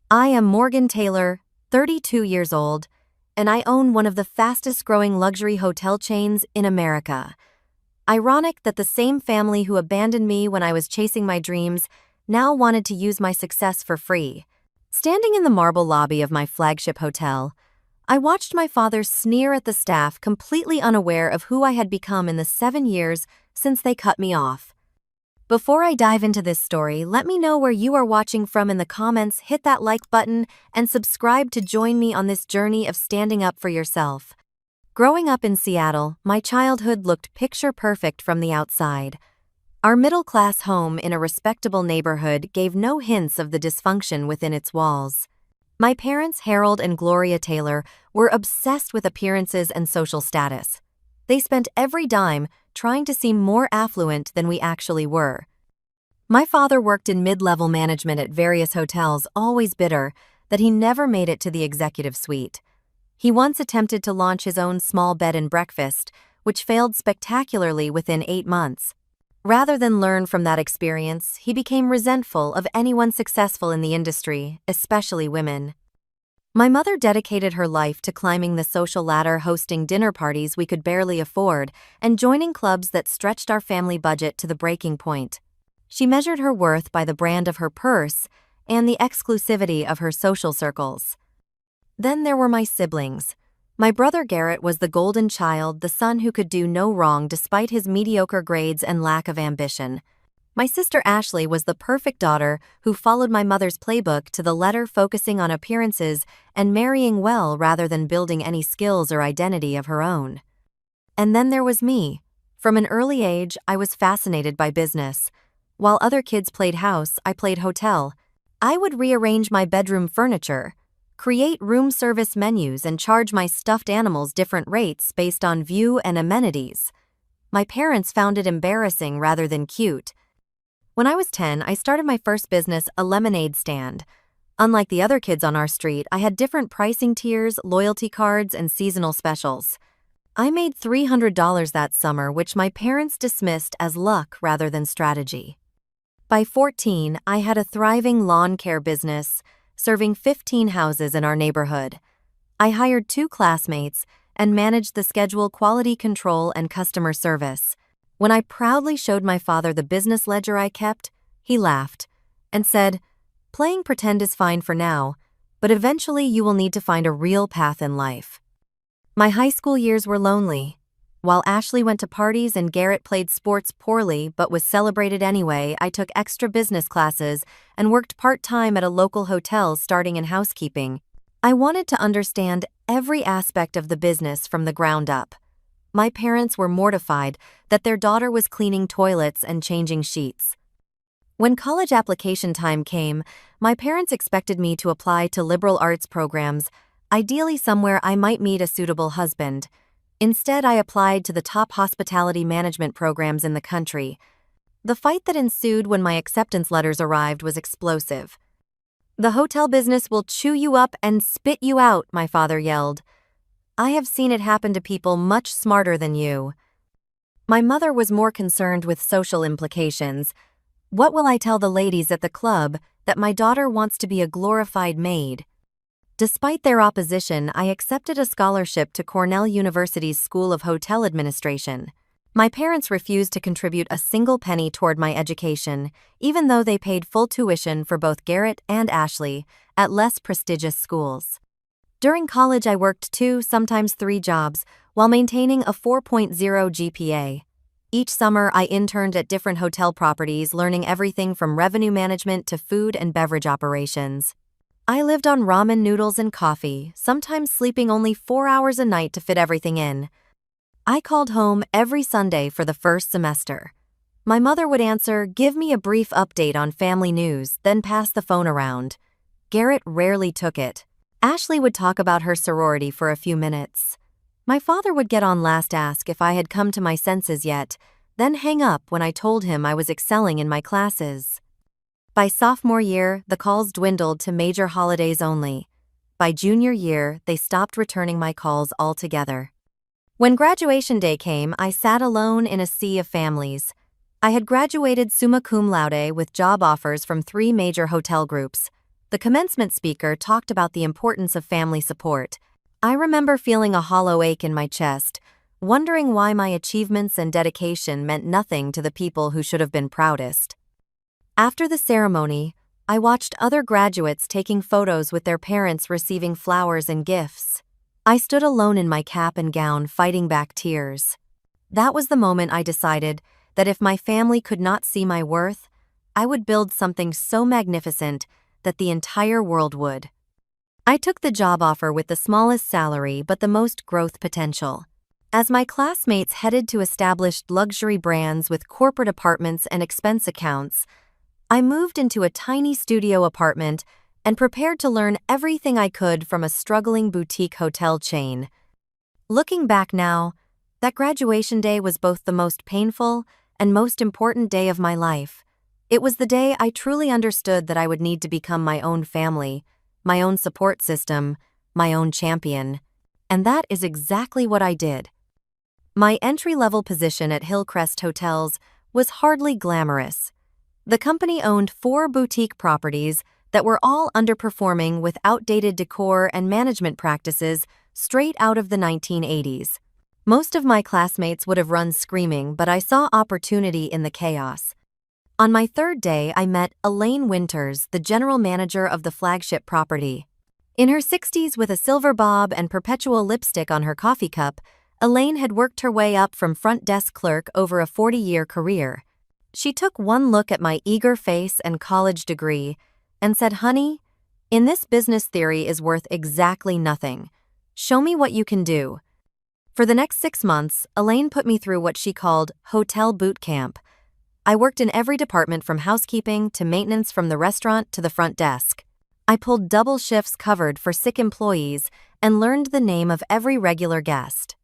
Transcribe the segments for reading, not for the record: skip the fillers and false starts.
I am Morgan Taylor, 32 years old, and I own one of the fastest-growing luxury hotel chains in America. Ironic that the same family who abandoned me when I was chasing my dreams now wanted to use my success for free. Standing in the marble lobby of my flagship hotel, I watched my father sneer at the staff, completely unaware of who I had become in the 7 years since they cut me off. Before I dive into this story, let me know where you are watching from in the comments, hit that like button, and subscribe to join me on this journey of standing up for yourself. Growing up in Seattle, my childhood looked picture-perfect from the outside. Our middle-class home in a respectable neighborhood gave no hints of the dysfunction within its walls. My parents, Harold and Gloria Taylor, were obsessed with appearances and social status. They spent every dime trying to seem more affluent than we actually were. My father worked in mid-level management at various hotels, always bitter that he never made it to the executive suite. He once attempted to launch his own small bed and breakfast, which failed spectacularly within 8 months. Rather than learn from that experience, he became resentful of anyone successful in the industry, especially women. My mother dedicated her life to climbing the social ladder, hosting dinner parties we could barely afford, and joining clubs that stretched our family budget to the breaking point. She measured her worth by the brand of her purse and the exclusivity of her social circles. Then there were my siblings. My brother Garrett was the golden child, the son who could do no wrong despite his mediocre grades and lack of ambition. My sister Ashley was the perfect daughter who followed my mother's playbook to the letter, focusing on appearances and marrying well rather than building any skills or identity of her own. And then there was me. From an early age, I was fascinated by business. While other kids played house, I played hotel. I would rearrange my bedroom furniture, create room service menus, and charge my stuffed animals different rates based on view and amenities. My parents found it embarrassing rather than cute. When I was 10, I started my first business, a lemonade stand. Unlike the other kids on our street, I had different pricing tiers, loyalty cards, and seasonal specials. I made $300 that summer, which my parents dismissed as luck rather than strategy. By 14, I had a thriving lawn care business, serving 15 houses in our neighborhood. I hired 2 classmates and managed the schedule, quality control, and customer service. When I proudly showed my father the business ledger I kept, he laughed and said, "Playing pretend is fine for now, but eventually you will need to find a real path in life." My high school years were lonely. While Ashley went to parties and Garrett played sports poorly but was celebrated anyway, I took extra business classes and worked part-time at a local hotel, starting in housekeeping. I wanted to understand every aspect of the business from the ground up. My parents were mortified that their daughter was cleaning toilets and changing sheets. When college application time came, my parents expected me to apply to liberal arts programs, ideally somewhere I might meet a suitable husband. Instead, I applied to the top hospitality management programs in the country. The fight that ensued when my acceptance letters arrived was explosive. "The hotel business will chew you up and spit you out," my father yelled. "I have seen it happen to people much smarter than you." My mother was more concerned with social implications. What will I tell the ladies at the club that my daughter wants to be a glorified maid? Despite their opposition, I accepted a scholarship to Cornell University's School of Hotel Administration. My parents refused to contribute a single penny toward my education, even though they paid full tuition for both Garrett and Ashley at less prestigious schools. During college, I worked 2, sometimes 3 jobs, while maintaining a 4.0 GPA. Each summer, I interned at different hotel properties, learning everything from revenue management to food and beverage operations. I lived on ramen noodles and coffee, sometimes sleeping only 4 hours a night to fit everything in. I called home every Sunday for the first semester. My mother would answer, "Give me a brief update on family news," then pass the phone around. Garrett rarely took it. Ashley would talk about her sorority for a few minutes. My father would get on last, ask if I had come to my senses yet, then hang up when I told him I was excelling in my classes. By sophomore year, the calls dwindled to major holidays only. By junior year, they stopped returning my calls altogether. When graduation day came, I sat alone in a sea of families. I had graduated summa cum laude with job offers from 3 major hotel groups. The commencement speaker talked about the importance of family support. I remember feeling a hollow ache in my chest, wondering why my achievements and dedication meant nothing to the people who should have been proudest. After the ceremony, I watched other graduates taking photos with their parents receiving flowers and gifts. I stood alone in my cap and gown fighting back tears. That was the moment I decided that if my family could not see my worth, I would build something so magnificent that the entire world would. I took the job offer with the smallest salary but the most growth potential. As my classmates headed to established luxury brands with corporate apartments and expense accounts, I moved into a tiny studio apartment and prepared to learn everything I could from a struggling boutique hotel chain. Looking back now, that graduation day was both the most painful and most important day of my life. It was the day I truly understood that I would need to become my own family, my own support system, my own champion. And that is exactly what I did. My entry-level position at Hillcrest Hotels was hardly glamorous. The company owned 4 boutique properties that were all underperforming with outdated decor and management practices straight out of the 1980s. Most of my classmates would have run screaming, but I saw opportunity in the chaos. On my 3rd day, I met Elaine Winters, the general manager of the flagship property. In her 60s with a silver bob and perpetual lipstick on her coffee cup, Elaine had worked her way up from front desk clerk over a 40-year career. She took one look at my eager face and college degree and said, "Honey, in this business theory is worth exactly nothing. Show me what you can do." For the next 6 months, Elaine put me through what she called hotel boot camp. I worked in every department from housekeeping to maintenance, from the restaurant to the front desk. I pulled double shifts covered for sick employees and learned the name of every regular guest.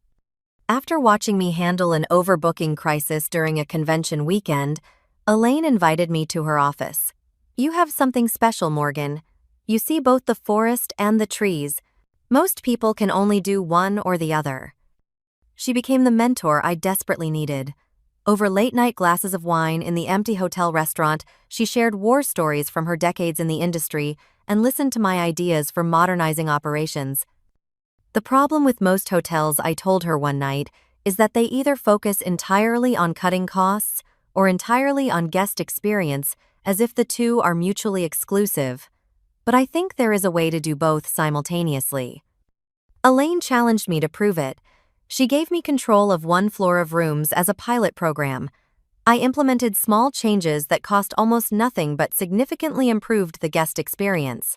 After watching me handle an overbooking crisis during a convention weekend, Elaine invited me to her office. "You have something special, Morgan. You see both the forest and the trees. Most people can only do one or the other." She became the mentor I desperately needed. Over late-night glasses of wine in the empty hotel restaurant, she shared war stories from her decades in the industry and listened to my ideas for modernizing operations. "The problem with most hotels," I told her one night, "is that they either focus entirely on cutting costs or entirely on guest experience, as if the two are mutually exclusive. But I think there is a way to do both simultaneously." Elaine challenged me to prove it. She gave me control of one floor of rooms as a pilot program. I implemented small changes that cost almost nothing but significantly improved the guest experience.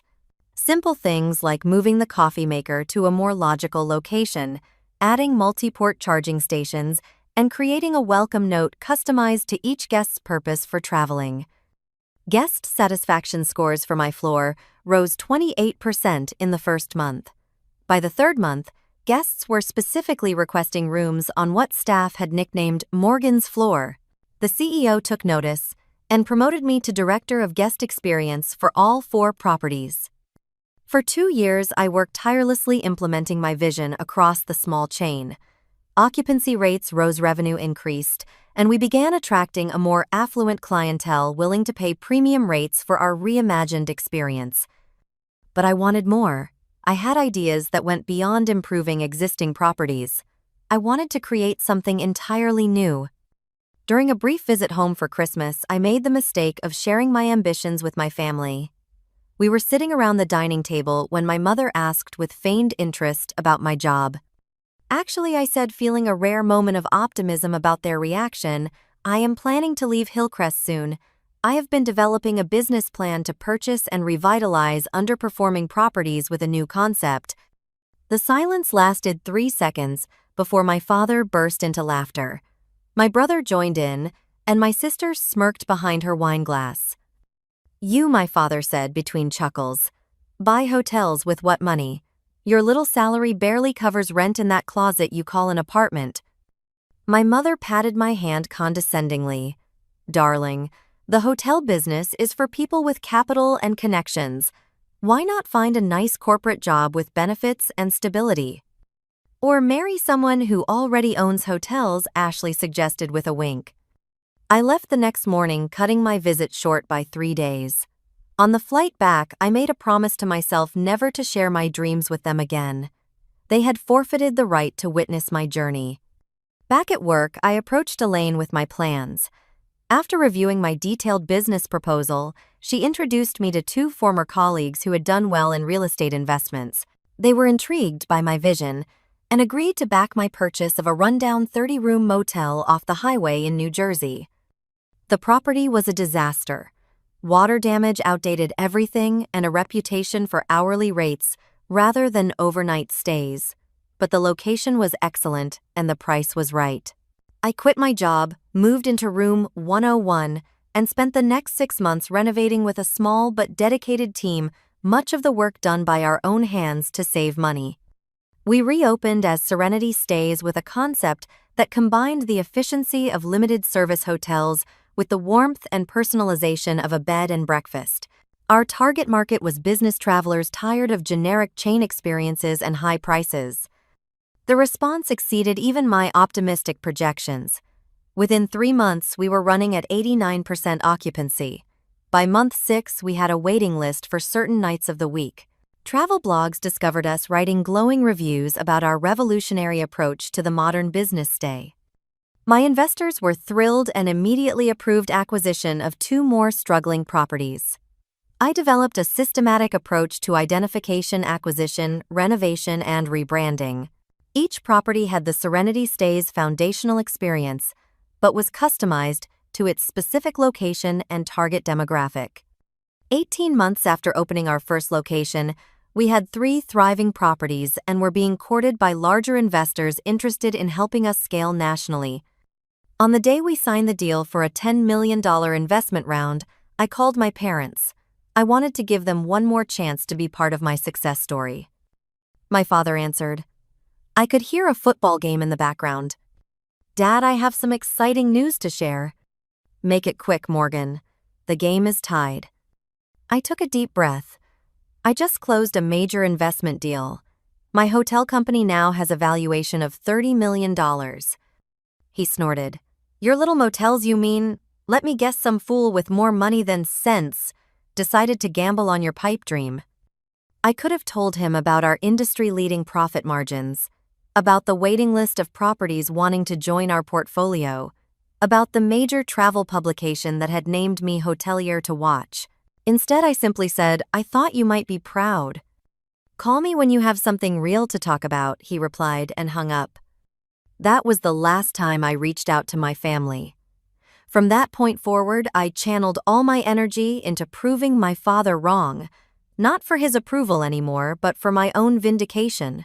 Simple things like moving the coffee maker to a more logical location, adding multi-port charging stations, and creating a welcome note customized to each guest's purpose for traveling. Guest satisfaction scores for my floor rose 28% in the first month. By the 3rd month, guests were specifically requesting rooms on what staff had nicknamed Morgan's Floor. The CEO took notice and promoted me to Director of Guest Experience for all 4 properties. For 2 years, I worked tirelessly implementing my vision across the small chain. Occupancy rates rose, revenue increased, and we began attracting a more affluent clientele willing to pay premium rates for our reimagined experience. But I wanted more. I had ideas that went beyond improving existing properties. I wanted to create something entirely new. During a brief visit home for Christmas, I made the mistake of sharing my ambitions with my family. We were sitting around the dining table when my mother asked with feigned interest about my job. "Actually," I said, feeling a rare moment of optimism about their reaction, "I am planning to leave Hillcrest soon. I have been developing a business plan to purchase and revitalize underperforming properties with a new concept." The silence lasted 3 seconds before my father burst into laughter. My brother joined in, and my sister smirked behind her wine glass. "You," my father said between chuckles, "buy hotels with what money? Your little salary barely covers rent in that closet you call an apartment." My mother patted my hand condescendingly. "Darling, the hotel business is for people with capital and connections. Why not find a nice corporate job with benefits and stability? Or marry someone who already owns hotels," Ashley suggested with a wink. I left the next morning, cutting my visit short by 3 days. On the flight back, I made a promise to myself never to share my dreams with them again. They had forfeited the right to witness my journey. Back at work, I approached Elaine with my plans. After reviewing my detailed business proposal, she introduced me to two former colleagues who had done well in real estate investments. They were intrigued by my vision and agreed to back my purchase of a rundown 30-room motel off the highway in New Jersey. The property was a disaster. Water damage outdated everything and a reputation for hourly rates rather than overnight stays. But the location was excellent and the price was right. I quit my job, moved into room 101, and spent the next 6 months renovating with a small but dedicated team, much of the work done by our own hands to save money. We reopened as Serenity Stays with a concept that combined the efficiency of limited-service hotels with the warmth and personalization of a bed and breakfast. Our target market was business travelers tired of generic chain experiences and high prices. The response exceeded even my optimistic projections. Within 3 months, we were running at 89% occupancy. By month 6, we had a waiting list for certain nights of the week. Travel blogs discovered us writing glowing reviews about our revolutionary approach to the modern business stay. My investors were thrilled and immediately approved acquisition of 2 more struggling properties. I developed a systematic approach to identification, acquisition, renovation, and rebranding. Each property had the Serenity Stays foundational experience, but was customized to its specific location and target demographic. 18 months after opening our first location, we had 3 thriving properties and were being courted by larger investors interested in helping us scale nationally. On the day we signed the deal for a $10 million investment round, I called my parents. I wanted to give them one more chance to be part of my success story. My father answered. I could hear a football game in the background. Dad, I have some exciting news to share. Make it quick, Morgan. The game is tied. I took a deep breath. I just closed a major investment deal. My hotel company now has a valuation of $30 million. He snorted. Your little motels, you mean? Let me guess, some fool with more money than sense decided to gamble on your pipe dream. I could have told him about our industry-leading profit margins, about the waiting list of properties wanting to join our portfolio, about the major travel publication that had named me hotelier to watch. Instead, I simply said, I thought you might be proud. Call me when you have something real to talk about, he replied and hung up. That was the last time I reached out to my family. From that point forward, I channeled all my energy into proving my father wrong, not for his approval anymore, but for my own vindication.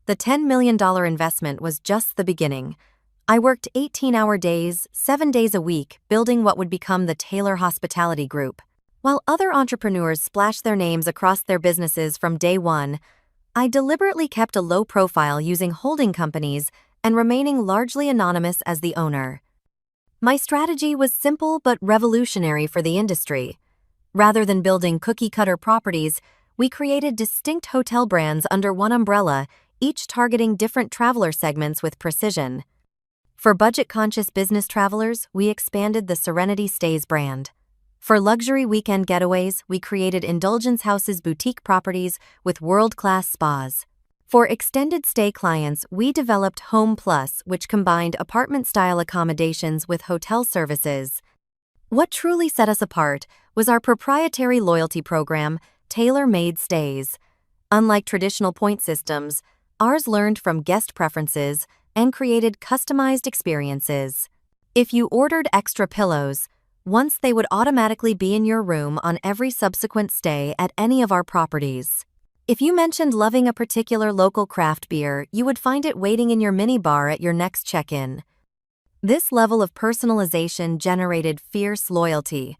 The $10 million investment was just the beginning. I worked 18-hour days, 7 days a week, building what would become the Taylor Hospitality Group. While other entrepreneurs splashed their names across their businesses from day one, I deliberately kept a low profile using holding companies and remaining largely anonymous as the owner. My strategy was simple but revolutionary for the industry. Rather than building cookie-cutter properties, we created distinct hotel brands under one umbrella, each targeting different traveler segments with precision. For budget-conscious business travelers, we expanded the Serenity Stays brand. For luxury weekend getaways, we created Indulgence Houses boutique properties with world-class spas. For extended stay clients, we developed Home Plus, which combined apartment-style accommodations with hotel services. What truly set us apart was our proprietary loyalty program, Tailor Made Stays. Unlike traditional point systems, ours learned from guest preferences and created customized experiences. If you ordered extra pillows, once they would automatically be in your room on every subsequent stay at any of our properties. If you mentioned loving a particular local craft beer, you would find it waiting in your minibar at your next check-in. This level of personalization generated fierce loyalty.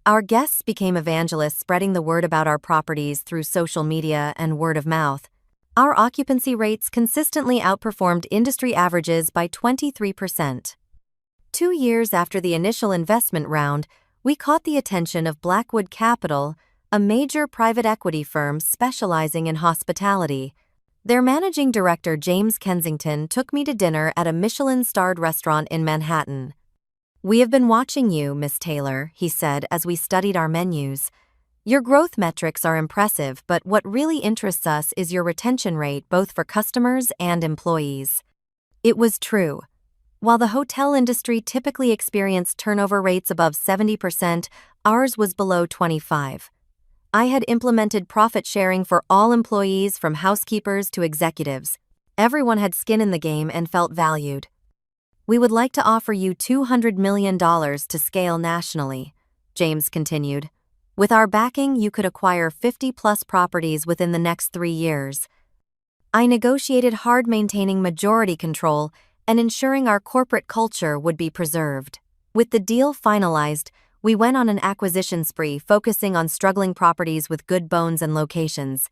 Our guests became evangelists, spreading the word about our properties through social media and word of mouth. Our occupancy rates consistently outperformed industry averages by 23%. 2 years after the initial investment round, we caught the attention of Blackwood Capital, a major private equity firm specializing in hospitality. Their managing director, James Kensington, took me to dinner at a Michelin-starred restaurant in Manhattan. "We have been watching you, Miss Taylor," he said as we studied our menus. Your growth metrics are impressive, but what really interests us is your retention rate both for customers and employees. It was true. While the hotel industry typically experienced turnover rates above 70%, ours was below 25%. I had implemented profit sharing for all employees from housekeepers to executives. Everyone had skin in the game and felt valued. We would like to offer you $200 million to scale nationally, James continued. With our backing, you could acquire 50-plus properties within the next 3 years. I negotiated hard, maintaining majority control and ensuring our corporate culture would be preserved. With the deal finalized, we went on an acquisition spree focusing on struggling properties with good bones and locations.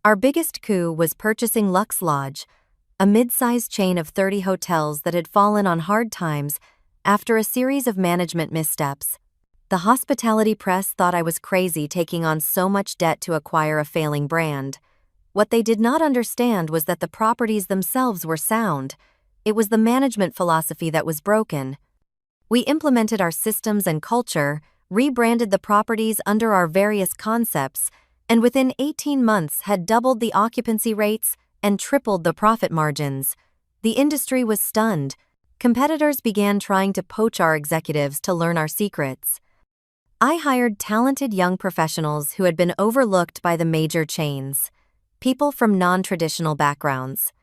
Our biggest coup was purchasing Lux Lodge, a mid-sized chain of 30 hotels that had fallen on hard times after a series of management missteps. The hospitality press thought I was crazy taking on so much debt to acquire a failing brand. What they did not understand was that the properties themselves were sound. It was the management philosophy that was broken. We implemented our systems and culture, rebranded the properties under our various concepts, and within 18 months had doubled the occupancy rates and tripled the profit margins. The industry was stunned. Competitors began trying to poach our executives to learn our secrets. I hired talented young professionals who had been overlooked by the major chains. People from non-traditional backgrounds.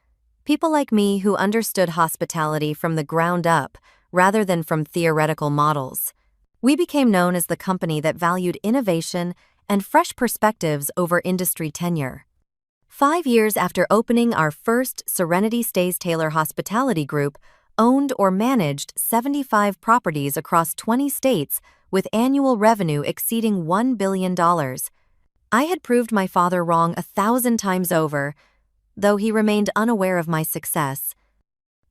People like me who understood hospitality from the ground up rather than from theoretical models. We became known as the company that valued innovation and fresh perspectives over industry tenure. 5 years after opening our first Serenity Stays Taylor Hospitality Group, owned or managed 75 properties across 20 states with annual revenue exceeding $1 billion. I had proved my father wrong 1,000 times over, though he remained unaware of my success.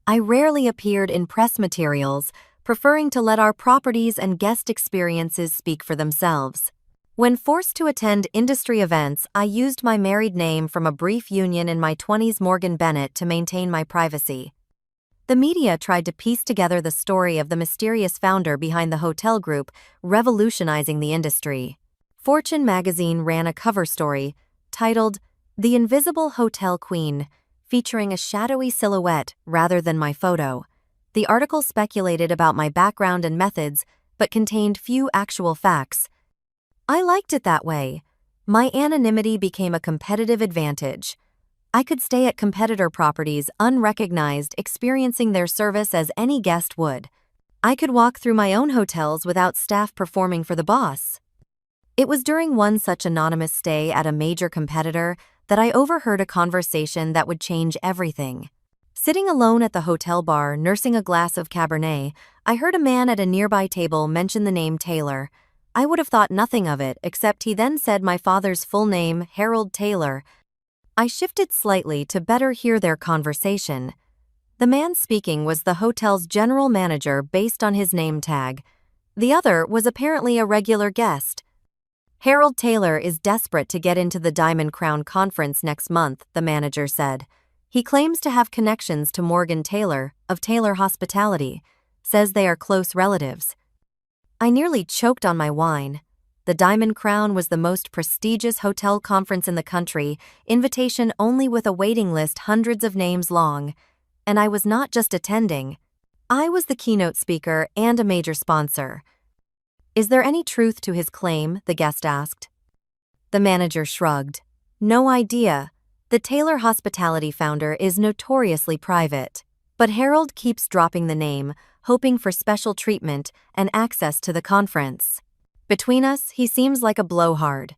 I rarely appeared in press materials, preferring to let our properties and guest experiences speak for themselves. When forced to attend industry events, I used my married name from a brief union in my 20s, Morgan Bennett, to maintain my privacy. The media tried to piece together the story of the mysterious founder behind the hotel group, revolutionizing the industry. Fortune magazine ran a cover story titled "The Invisible Hotel Queen," featuring a shadowy silhouette rather than my photo. The article speculated about my background and methods, but contained few actual facts. I liked it that way. My anonymity became a competitive advantage. I could stay at competitor properties unrecognized, experiencing their service as any guest would. I could walk through my own hotels without staff performing for the boss. It was during one such anonymous stay at a major competitor that I overheard a conversation that would change everything. Sitting alone at the hotel bar, nursing a glass of Cabernet, I heard a man at a nearby table mention the name Taylor. I would have thought nothing of it, except he then said my father's full name, Harold Taylor. I shifted slightly to better hear their conversation. The man speaking was the hotel's general manager based on his name tag. The other was apparently a regular guest. Harold Taylor is desperate to get into the Diamond Crown Conference next month, the manager said. He claims to have connections to Morgan Taylor, of Taylor Hospitality, says they are close relatives. I nearly choked on my wine. The Diamond Crown was the most prestigious hotel conference in the country, invitation only with a waiting list hundreds of names long. And I was not just attending. I was the keynote speaker and a major sponsor. Is there any truth to his claim? The guest asked. The manager shrugged. No idea. The Taylor Hospitality founder is notoriously private. But Harold keeps dropping the name, hoping for special treatment and access to the conference. Between us, he seems like a blowhard.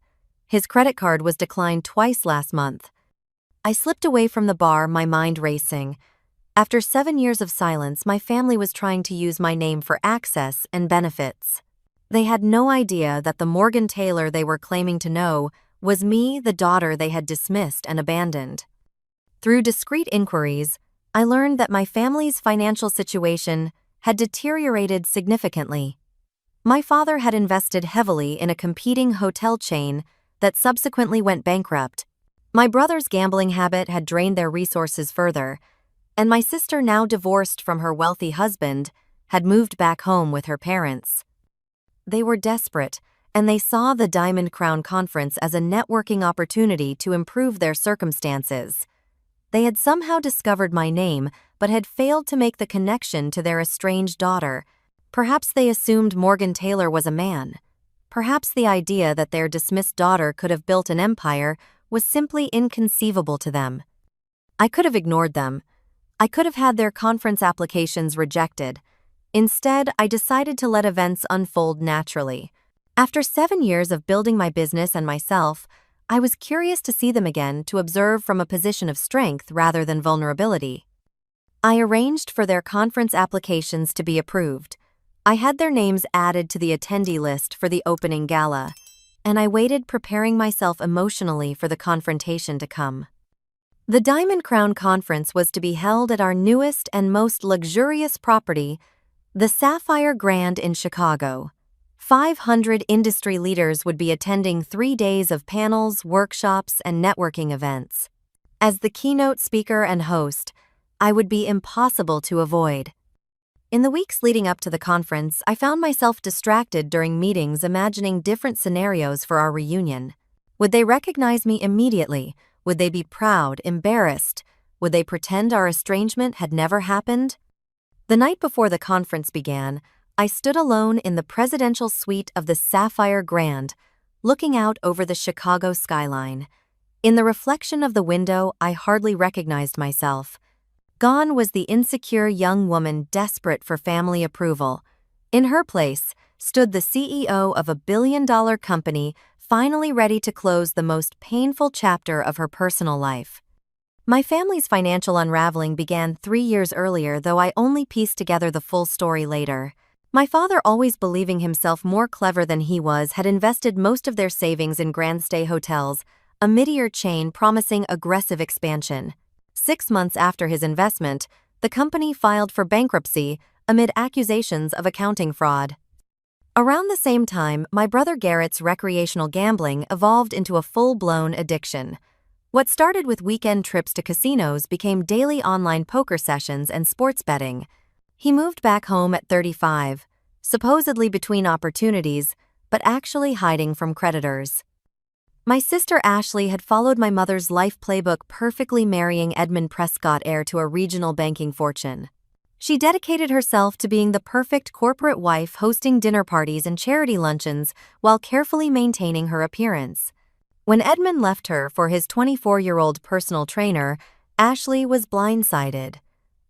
His credit card was declined twice last month. I slipped away from the bar, my mind racing. After 7 years of silence, my family was trying to use my name for access and benefits. They had no idea that the Morgan Taylor they were claiming to know was me, the daughter they had dismissed and abandoned. Through discreet inquiries, I learned that my family's financial situation had deteriorated significantly. My father had invested heavily in a competing hotel chain that subsequently went bankrupt. My brother's gambling habit had drained their resources further, and my sister, now divorced from her wealthy husband, had moved back home with her parents. They were desperate, and they saw the Diamond Crown Conference as a networking opportunity to improve their circumstances. They had somehow discovered my name, but had failed to make the connection to their estranged daughter. Perhaps they assumed Morgan Taylor was a man. Perhaps the idea that their dismissed daughter could have built an empire was simply inconceivable to them. I could have ignored them. I could have had their conference applications rejected. Instead, I decided to let events unfold naturally. After 7 years of building my business and myself, I was curious to see them again, to observe from a position of strength rather than vulnerability. I arranged for their conference applications to be approved. I had their names added to the attendee list for the opening gala, and I waited, preparing myself emotionally for the confrontation to come. The Diamond Crown Conference was to be held at our newest and most luxurious property, the Sapphire Grand in Chicago. 500 industry leaders would be attending 3 days of panels, workshops, and networking events. As the keynote speaker and host, I would be impossible to avoid. In the weeks leading up to the conference, I found myself distracted during meetings, imagining different scenarios for our reunion. Would they recognize me immediately? Would they be proud, embarrassed? Would they pretend our estrangement had never happened? The night before the conference began, I stood alone in the presidential suite of the Sapphire Grand, looking out over the Chicago skyline. In the reflection of the window, I hardly recognized myself. Gone was the insecure young woman desperate for family approval. In her place stood the CEO of a billion-dollar company, finally ready to close the most painful chapter of her personal life. My family's financial unraveling began 3 years earlier, though I only pieced together the full story later. My father, always believing himself more clever than he was, had invested most of their savings in Grand Stay Hotels, a mid-tier chain promising aggressive expansion. 6 months after his investment, the company filed for bankruptcy amid accusations of accounting fraud. Around the same time, my brother Garrett's recreational gambling evolved into a full-blown addiction. What started with weekend trips to casinos became daily online poker sessions and sports betting. He moved back home at 35, supposedly between opportunities, but actually hiding from creditors. My sister Ashley had followed my mother's life playbook, perfectly marrying Edmund Prescott, heir to a regional banking fortune. She dedicated herself to being the perfect corporate wife, hosting dinner parties and charity luncheons while carefully maintaining her appearance. When Edmund left her for his 24-year-old personal trainer, Ashley was blindsided.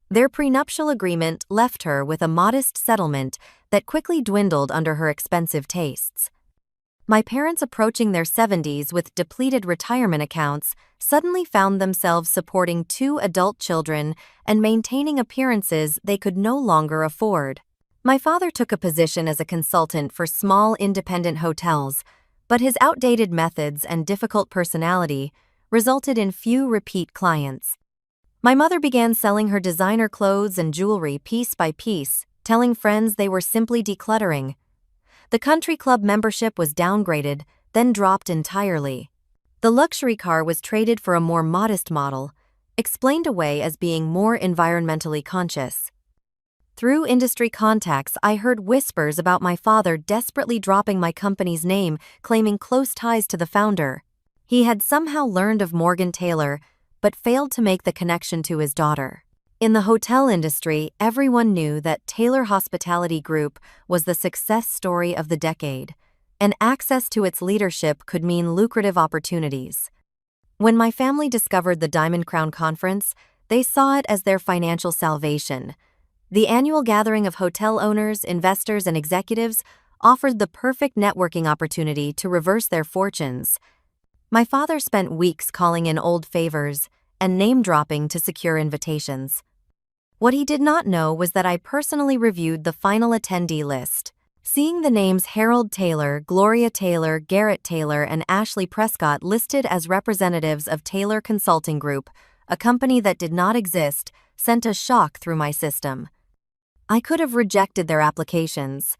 Their prenuptial agreement left her with a modest settlement that quickly dwindled under her expensive tastes. My parents, approaching their 70s with depleted retirement accounts, suddenly found themselves supporting 2 adult children and maintaining appearances they could no longer afford. My father took a position as a consultant for small independent hotels, but his outdated methods and difficult personality resulted in few repeat clients. My mother began selling her designer clothes and jewelry piece by piece, telling friends they were simply decluttering. The country club membership was downgraded, then dropped entirely. The luxury car was traded for a more modest model, explained away as being more environmentally conscious. Through industry contacts, I heard whispers about my father desperately dropping my company's name, claiming close ties to the founder. He had somehow learned of Morgan Taylor, but failed to make the connection to his daughter. In the hotel industry, everyone knew that Taylor Hospitality Group was the success story of the decade, and access to its leadership could mean lucrative opportunities. When my family discovered the Diamond Crown Conference, they saw it as their financial salvation. The annual gathering of hotel owners, investors, and executives offered the perfect networking opportunity to reverse their fortunes. My father spent weeks calling in old favors and name-dropping to secure invitations. What he did not know was that I personally reviewed the final attendee list. Seeing the names Harold Taylor, Gloria Taylor, Garrett Taylor, and Ashley Prescott listed as representatives of Taylor Consulting Group, a company that did not exist, sent a shock through my system. I could have rejected their applications.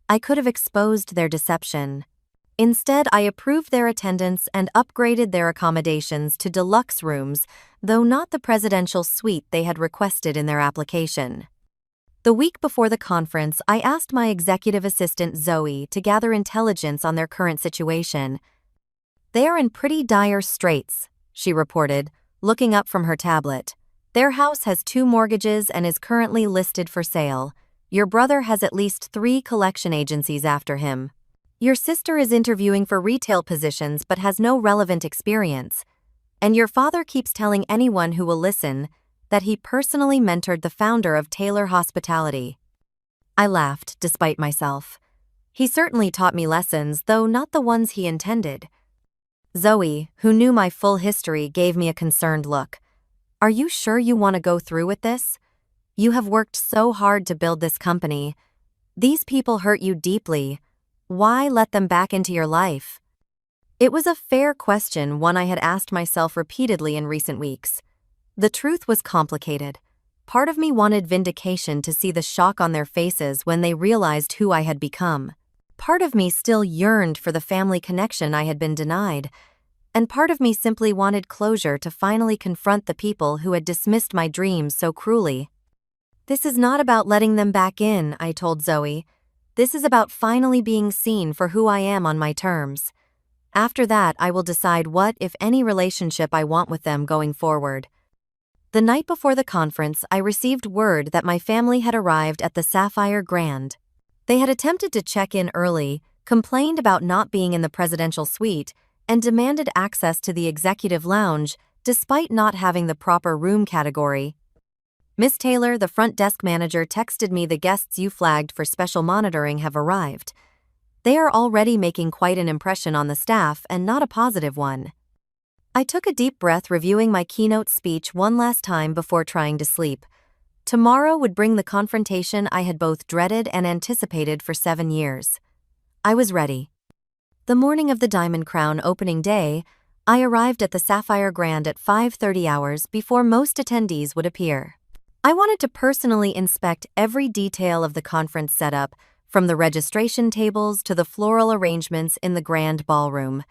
I could have exposed their deception. Instead, I approved their attendance and upgraded their accommodations to deluxe rooms, though not the presidential suite they had requested in their application. The week before the conference, I asked my executive assistant Zoe to gather intelligence on their current situation. "They are in pretty dire straits," she reported, looking up from her tablet. "Their house has 2 mortgages and is currently listed for sale. Your brother has at least 3 collection agencies after him. Your sister is interviewing for retail positions but has no relevant experience. And your father keeps telling anyone who will listen that he personally mentored the founder of Taylor Hospitality." I laughed, despite myself. He certainly taught me lessons, though not the ones he intended. Zoe, who knew my full history, gave me a concerned look. "Are you sure you want to go through with this? You have worked so hard to build this company. These people hurt you deeply. Why let them back into your life?" It was a fair question, one I had asked myself repeatedly in recent weeks. The truth was complicated. Part of me wanted vindication to see the shock on their faces when they realized who I had become. Part of me still yearned for the family connection I had been denied. And part of me simply wanted closure to finally confront the people who had dismissed my dreams so cruelly. "This is not about letting them back in," I told Zoe. "This is about finally being seen for who I am on my terms. After that, I will decide what, if any, relationship I want with them going forward." The night before the conference, I received word that my family had arrived at the Sapphire Grand. They had attempted to check in early, complained about not being in the presidential suite, and demanded access to the executive lounge despite not having the proper room category. "Miss Taylor, the front desk manager, texted me the guests you flagged for special monitoring have arrived. They are already making quite an impression on the staff, and not a positive one." I took a deep breath, reviewing my keynote speech one last time before trying to sleep. Tomorrow would bring the confrontation I had both dreaded and anticipated for 7 years. I was ready. The morning of the Diamond Crown opening day, I arrived at the Sapphire Grand at 5:30 hours before most attendees would appear. I wanted to personally inspect every detail of the conference setup, from the registration tables to the floral arrangements in the grand ballroom.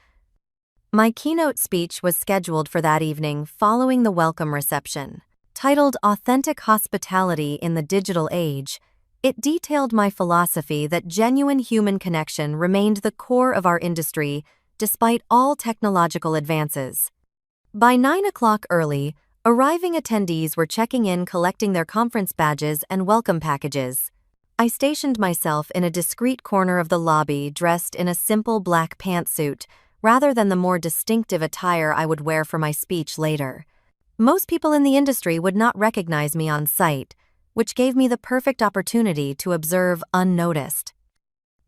My keynote speech was scheduled for that evening following the welcome reception. Titled "Authentic Hospitality in the Digital Age," it detailed my philosophy that genuine human connection remained the core of our industry despite all technological advances. By 9 o'clock early, arriving attendees were checking in, collecting their conference badges and welcome packages. I stationed myself in a discreet corner of the lobby, dressed in a simple black pantsuit, rather than the more distinctive attire I would wear for my speech later. Most people in the industry would not recognize me on sight, which gave me the perfect opportunity to observe unnoticed.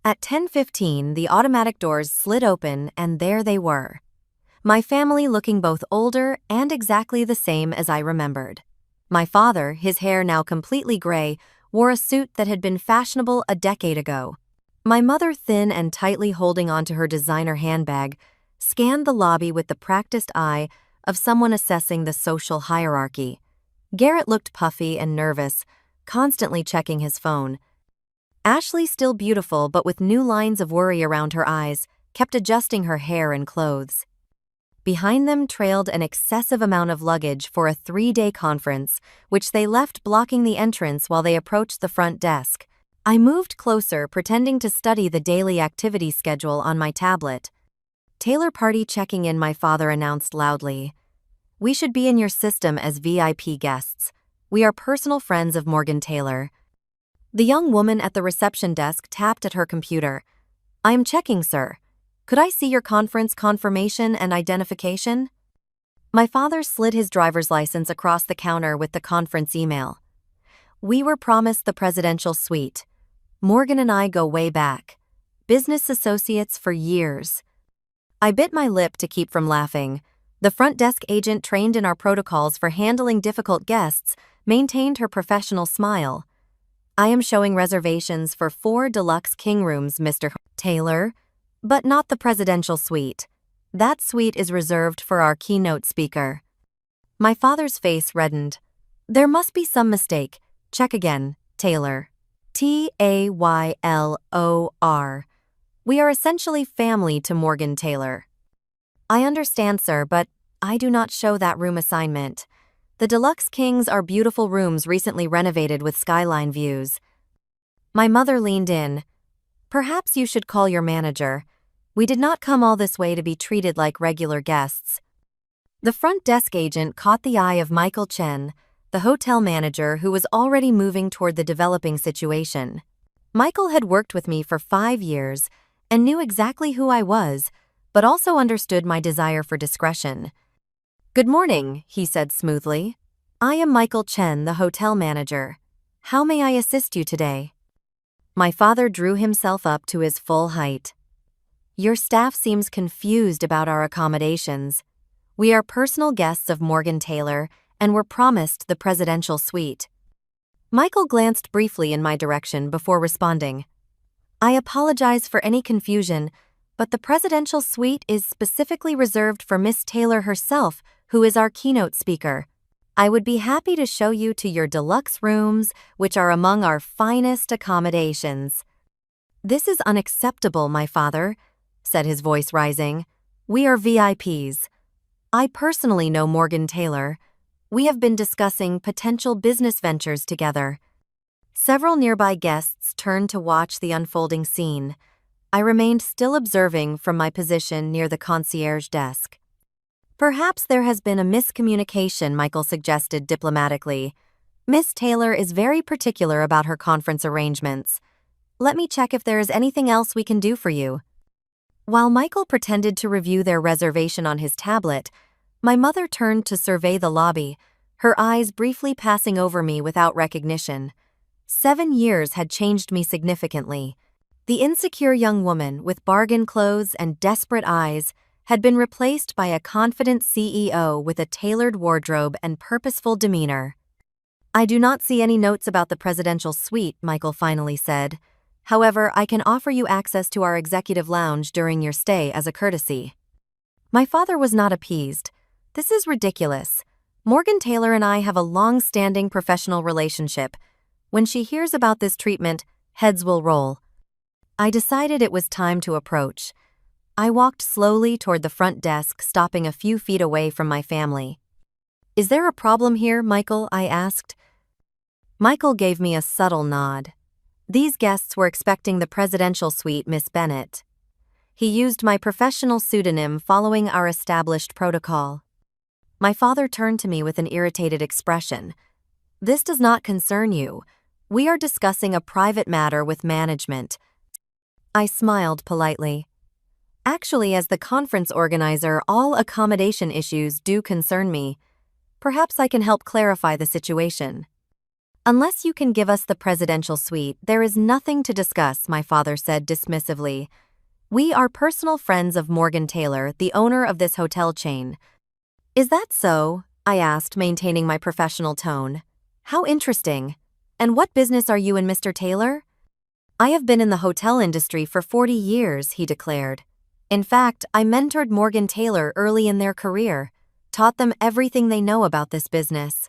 At 10:15, the automatic doors slid open, and there they were. My family, looking both older and exactly the same as I remembered. My father, his hair now completely gray, wore a suit that had been fashionable a decade ago. My mother, thin and tightly holding onto her designer handbag, scanned the lobby with the practiced eye of someone assessing the social hierarchy. Garrett looked puffy and nervous, constantly checking his phone. Ashley, still beautiful but with new lines of worry around her eyes, kept adjusting her hair and clothes. Behind them trailed an excessive amount of luggage for a 3-day conference, which they left blocking the entrance while they approached the front desk. I moved closer, pretending to study the daily activity schedule on my tablet. "Taylor party checking in," my father announced loudly. "We should be in your system as VIP guests. We are personal friends of Morgan Taylor." The young woman at the reception desk tapped at her computer. "I am checking, sir. Could I see your conference confirmation and identification?" My father slid his driver's license across the counter with the conference email. "We were promised the presidential suite. Morgan and I go way back. Business associates for years." I bit my lip to keep from laughing. The front desk agent, trained in our protocols for handling difficult guests, maintained her professional smile. "I am showing reservations for 4 deluxe king rooms, Mr. Taylor, but not the presidential suite. That suite is reserved for our keynote speaker." My father's face reddened. "There must be some mistake. Check again, Taylor. Taylor. We are essentially family to Morgan Taylor." "I understand, sir, but I do not show that room assignment. The Deluxe Kings are beautiful rooms recently renovated with skyline views. My mother leaned in. Perhaps you should call your manager. We did not come all this way to be treated like regular guests. The front desk agent caught the eye of Michael Chen, the hotel manager who was already moving toward the developing situation. Michael had worked with me for 5 years and knew exactly who I was, but also understood my desire for discretion. "Good morning," he said smoothly. "I am Michael Chen, the hotel manager. How may I assist you today?" My father drew himself up to his full height. "Your staff seems confused about our accommodations. We are personal guests of Morgan Taylor and were promised the presidential suite." Michael glanced briefly in my direction before responding. "I apologize for any confusion, but the presidential suite is specifically reserved for Miss Taylor herself, who is our keynote speaker. I would be happy to show you to your deluxe rooms, which are among our finest accommodations." "This is unacceptable, my father," said his voice rising. "We are VIPs. I personally know Morgan Taylor. We have been discussing potential business ventures together." Several nearby guests turned to watch the unfolding scene. I remained still observing from my position near the concierge desk. "Perhaps there has been a miscommunication," Michael suggested diplomatically. "Miss Taylor is very particular about her conference arrangements. Let me check if there is anything else we can do for you." While Michael pretended to review their reservation on his tablet, my mother turned to survey the lobby, her eyes briefly passing over me without recognition. 7 years had changed me significantly. The insecure young woman with bargain clothes and desperate eyes had been replaced by a confident CEO with a tailored wardrobe and purposeful demeanor. "I do not see any notes about the presidential suite," Michael finally said. "However, I can offer you access to our executive lounge during your stay as a courtesy." My father was not appeased. "This is ridiculous. Morgan Taylor and I have a long-standing professional relationship. When she hears about this treatment, heads will roll." I decided it was time to approach. I walked slowly toward the front desk, stopping a few feet away from my family. "Is there a problem here, Michael?" I asked. Michael gave me a subtle nod. These guests were expecting the presidential suite, Miss Bennett. He used my professional pseudonym following our established protocol. My father turned to me with an irritated expression. "This does not concern you. We are discussing a private matter with management." I smiled politely. "Actually, as the conference organizer, all accommodation issues do concern me. Perhaps I can help clarify the situation." "Unless you can give us the presidential suite, there is nothing to discuss," my father said dismissively. "We are personal friends of Morgan Taylor, the owner of this hotel chain." "Is that so?" I asked, maintaining my professional tone. "How interesting. And what business are you and Mr. Taylor?" "I have been in the hotel industry for 40 years, he declared. "In fact, I mentored Morgan Taylor early in their career, taught them everything they know about this business."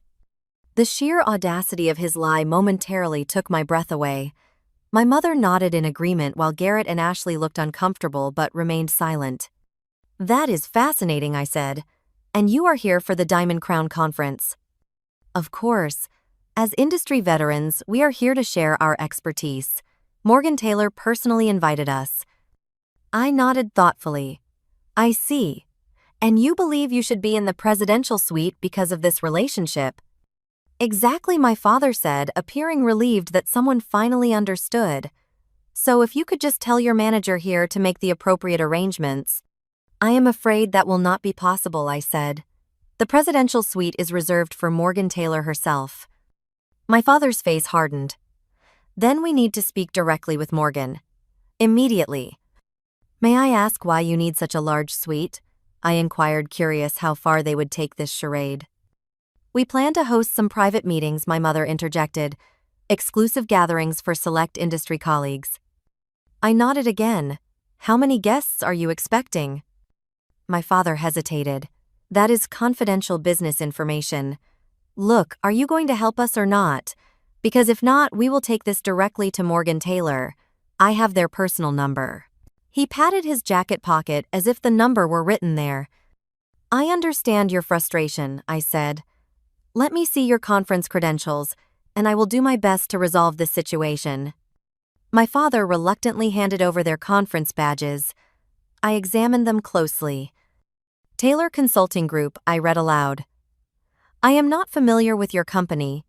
The sheer audacity of his lie momentarily took my breath away. My mother nodded in agreement while Garrett and Ashley looked uncomfortable but remained silent. "That is fascinating," I said. "And you are here for the Diamond Crown Conference?" "Of course. As industry veterans, we are here to share our expertise. Morgan Taylor personally invited us." I nodded thoughtfully. "I see. And you believe you should be in the presidential suite because of this relationship?" "Exactly," my father said, appearing relieved that someone finally understood. "So if you could just tell your manager here to make the appropriate arrangements." "I am afraid that will not be possible," I said. "The presidential suite is reserved for Morgan Taylor herself." My father's face hardened. "Then we need to speak directly with Morgan. Immediately." "May I ask why you need such a large suite?" I inquired, curious how far they would take this charade. "We plan to host some private meetings," my mother interjected. "Exclusive gatherings for select industry colleagues." I nodded again. "How many guests are you expecting?" My father hesitated. "That is confidential business information. Look, are you going to help us or not? Because if not, we will take this directly to Morgan Taylor. I have their personal number." He patted his jacket pocket as if the number were written there. "I understand your frustration," I said. Let me see your conference credentials, and I will do my best to resolve this situation. My father reluctantly handed over their conference badges. I examined them closely. Taylor Consulting Group, I read aloud. I am not familiar with your company.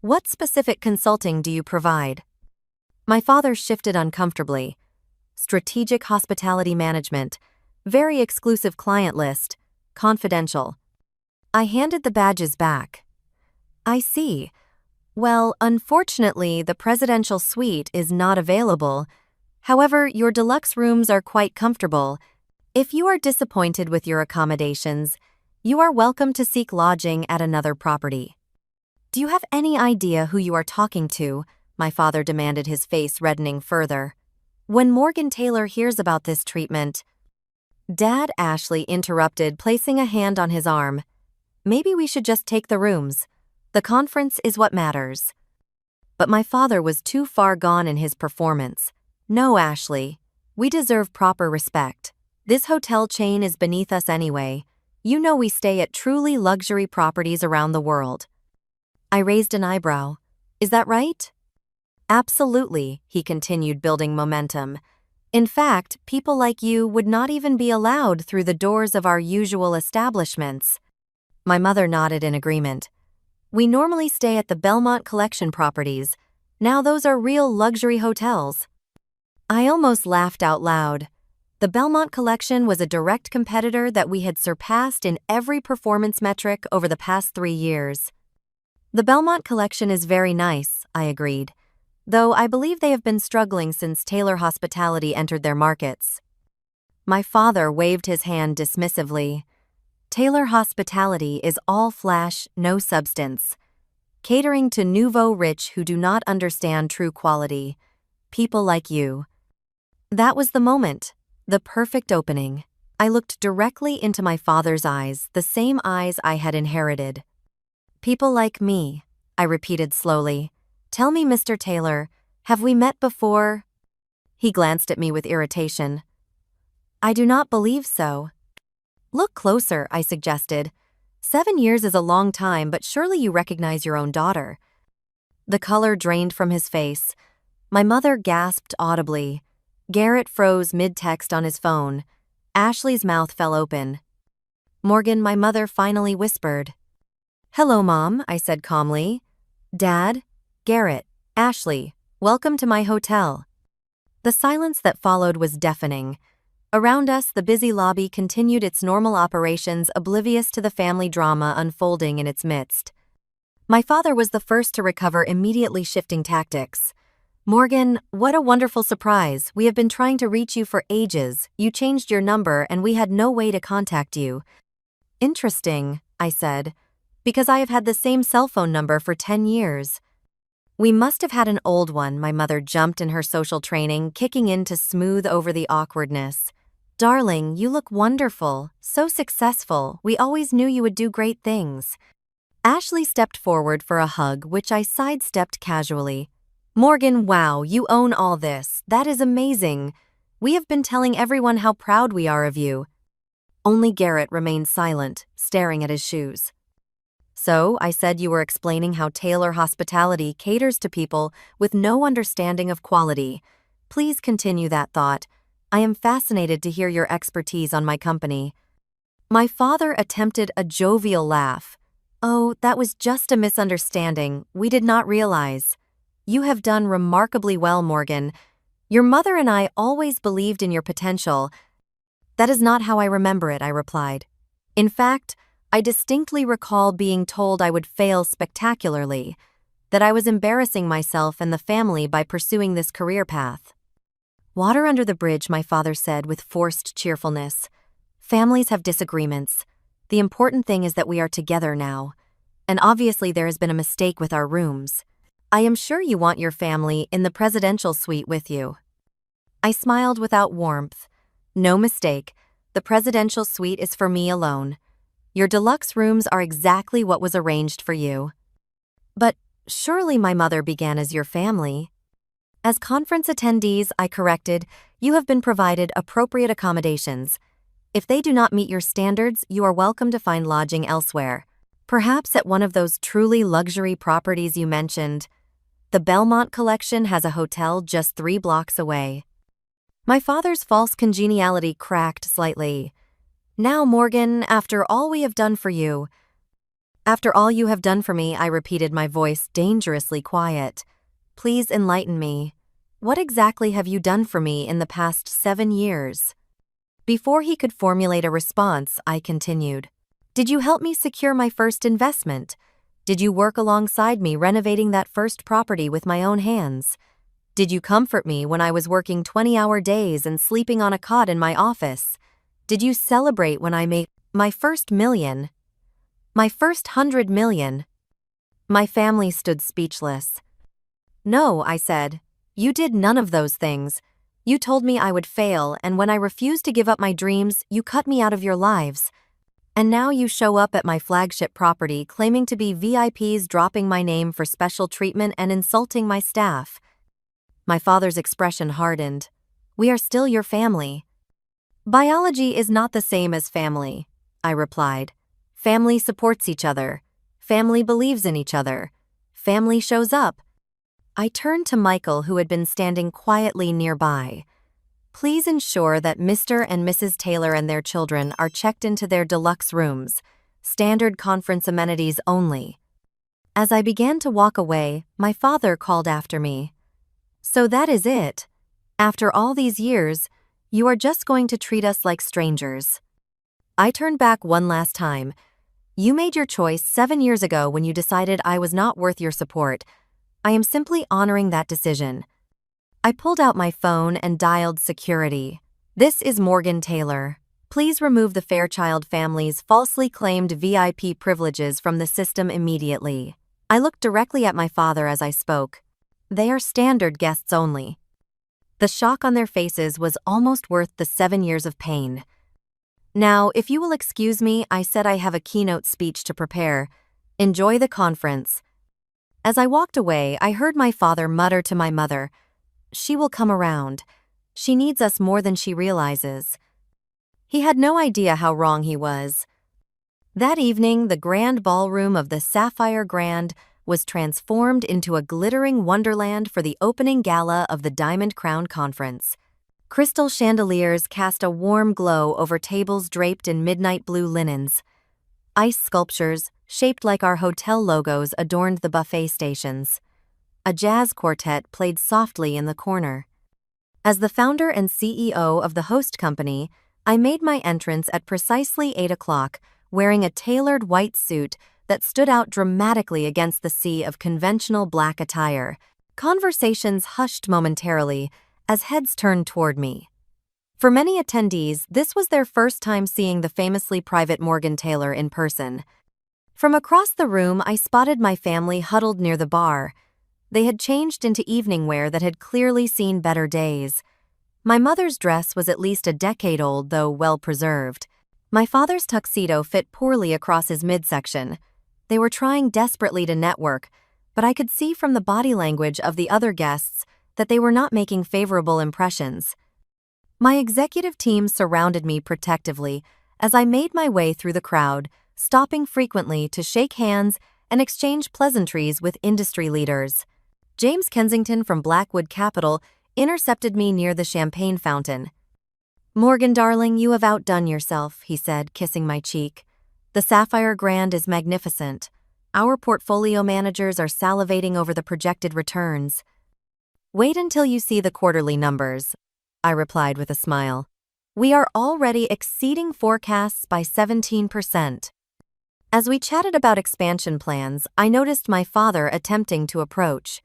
What specific consulting do you provide? My father shifted uncomfortably. Strategic hospitality management, very exclusive client list, confidential. I handed the badges back. I see. Well, unfortunately, the presidential suite is not available. However, your deluxe rooms are quite comfortable. If you are disappointed with your accommodations, you are welcome to seek lodging at another property. Do you have any idea who you are talking to? My father demanded, his face reddening further. When Morgan Taylor hears about this treatment... Dad, Ashley interrupted, placing a hand on his arm. Maybe we should just take the rooms. The conference is what matters. But my father was too far gone in his performance. No, Ashley. We deserve proper respect. This hotel chain is beneath us anyway. You know we stay at truly luxury properties around the world. I raised an eyebrow. Is that right? Absolutely, he continued, building momentum. In fact, people like you would not even be allowed through the doors of our usual establishments. My mother nodded in agreement. We normally stay at the Belmont Collection properties. Now those are real luxury hotels. I almost laughed out loud. The Belmont Collection was a direct competitor that we had surpassed in every performance metric over the past 3 years. The Belmont Collection is very nice, I agreed, though I believe they have been struggling since Taylor Hospitality entered their markets. My father waved his hand dismissively. Taylor Hospitality is all flash, no substance. Catering to nouveau rich who do not understand true quality. People like you. That was the moment. The perfect opening. I looked directly into my father's eyes, the same eyes I had inherited. People like me, I repeated slowly. Tell me, Mr. Taylor, have we met before? He glanced at me with irritation. I do not believe so. Look closer, I suggested. 7 years is a long time, but surely you recognize your own daughter. The color drained from his face. My mother gasped audibly. Garrett froze mid-text on his phone. Ashley's mouth fell open. Morgan, my mother finally whispered. Hello, Mom, I said calmly. Dad, Garrett, Ashley, welcome to my hotel. The silence that followed was deafening. Around us, the busy lobby continued its normal operations, oblivious to the family drama unfolding in its midst. My father was the first to recover, immediately shifting tactics. Morgan, what a wonderful surprise. We have been trying to reach you for ages. You changed your number and we had no way to contact you. Interesting, I said, because I have had the same cell phone number for 10 years. We must have had an old one, my mother jumped in her social training, kicking in to smooth over the awkwardness. Darling, you look wonderful, so successful. We always knew you would do great things. Ashley stepped forward for a hug, which I sidestepped casually. Morgan, wow, you own all this. That is amazing. We have been telling everyone how proud we are of you. Only Garrett remained silent, staring at his shoes. So, I said, you were explaining how Taylor Hospitality caters to people with no understanding of quality. Please continue that thought. I am fascinated to hear your expertise on my company. My father attempted a jovial laugh. Oh, that was just a misunderstanding. We did not realize. You have done remarkably well, Morgan. Your mother and I always believed in your potential. That is not how I remember it, I replied. In fact, I distinctly recall being told I would fail spectacularly, that I was embarrassing myself and the family by pursuing this career path. Water under the bridge, my father said with forced cheerfulness. Families have disagreements. The important thing is that we are together now. And obviously there has been a mistake with our rooms. I am sure you want your family in the presidential suite with you. I smiled without warmth. No mistake. The presidential suite is for me alone. Your deluxe rooms are exactly what was arranged for you. But surely, my mother began, as your family. As conference attendees, I corrected, you have been provided appropriate accommodations. If they do not meet your standards, you are welcome to find lodging elsewhere. Perhaps at one of those truly luxury properties you mentioned. The Belmont Collection has a hotel just 3 blocks away. My father's false congeniality cracked slightly. Now, Morgan, after all we have done for you. After all you have done for me, I repeated, my voice dangerously quiet. Please enlighten me. What exactly have you done for me in the past 7 years? Before he could formulate a response, I continued. Did you help me secure my first investment? Did you work alongside me renovating that first property with my own hands? Did you comfort me when I was working 20-hour days and sleeping on a cot in my office? Did you celebrate when I made my first million? My first 100 million? My family stood speechless. No, I said. You did none of those things. You told me I would fail, and when I refused to give up my dreams, you cut me out of your lives. And now you show up at my flagship property claiming to be VIPs, dropping my name for special treatment and insulting my staff. My father's expression hardened. We are still your family. Biology is not the same as family, I replied. Family supports each other. Family believes in each other. Family shows up. I turned to Michael, who had been standing quietly nearby. Please ensure that Mr. and Mrs. Taylor and their children are checked into their deluxe rooms, standard conference amenities only. As I began to walk away, my father called after me. So that is it. After all these years, you are just going to treat us like strangers. I turned back one last time. You made your choice 7 years ago when you decided I was not worth your support. I am simply honoring that decision. I pulled out my phone and dialed security. This is Morgan Taylor. Please remove the Fairchild family's falsely claimed VIP privileges from the system immediately. I looked directly at my father as I spoke. They are standard guests only. The shock on their faces was almost worth the 7 years of pain. Now, if you will excuse me, I said, I have a keynote speech to prepare. Enjoy the conference. As I walked away, I heard my father mutter to my mother, She will come around. She needs us more than she realizes. He had no idea how wrong he was. That evening, the grand ballroom of the Sapphire Grand was transformed into a glittering wonderland for the opening gala of the Diamond Crown Conference. Crystal chandeliers cast a warm glow over tables draped in midnight blue linens. Ice sculptures, shaped like our hotel logos, adorned the buffet stations. A jazz quartet played softly in the corner. As the founder and CEO of the host company, I made my entrance at precisely 8 o'clock, wearing a tailored white suit that stood out dramatically against the sea of conventional black attire. Conversations hushed momentarily as heads turned toward me. For many attendees, this was their first time seeing the famously private Morgan Taylor in person. From across the room, I spotted my family huddled near the bar. They had changed into evening wear that had clearly seen better days. My mother's dress was at least a decade old, though well-preserved. My father's tuxedo fit poorly across his midsection. They were trying desperately to network, but I could see from the body language of the other guests that they were not making favorable impressions. My executive team surrounded me protectively as I made my way through the crowd, stopping frequently to shake hands and exchange pleasantries with industry leaders. James Kensington from Blackwood Capital intercepted me near the champagne fountain. Morgan, darling, you have outdone yourself, he said, kissing my cheek. The Sapphire Grand is magnificent. Our portfolio managers are salivating over the projected returns. Wait until you see the quarterly numbers, I replied with a smile. We are already exceeding forecasts by 17%. As we chatted about expansion plans, I noticed my father attempting to approach.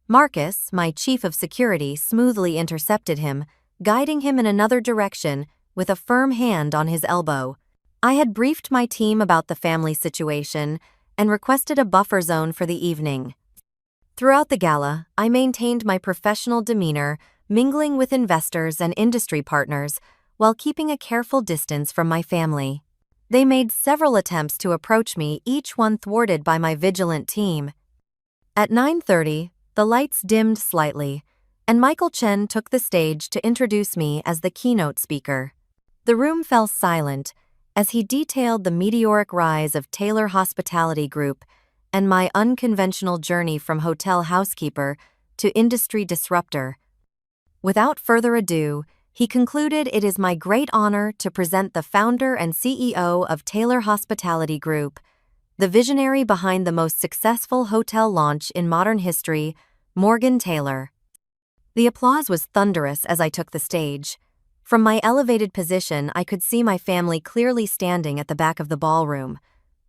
Marcus, my chief of security, smoothly intercepted him, guiding him in another direction with a firm hand on his elbow. I had briefed my team about the family situation and requested a buffer zone for the evening. Throughout the gala, I maintained my professional demeanor, mingling with investors and industry partners while keeping a careful distance from my family. They made several attempts to approach me, each one thwarted by my vigilant team. At 9:30, the lights dimmed slightly, and Michael Chen took the stage to introduce me as the keynote speaker. The room fell silent, as he detailed the meteoric rise of Taylor Hospitality Group and my unconventional journey from hotel housekeeper to industry disruptor. Without further ado, he concluded, "It is my great honor to present the founder and CEO of Taylor Hospitality Group, the visionary behind the most successful hotel launch in modern history, Morgan Taylor." The applause was thunderous as I took the stage. From my elevated position, I could see my family clearly standing at the back of the ballroom.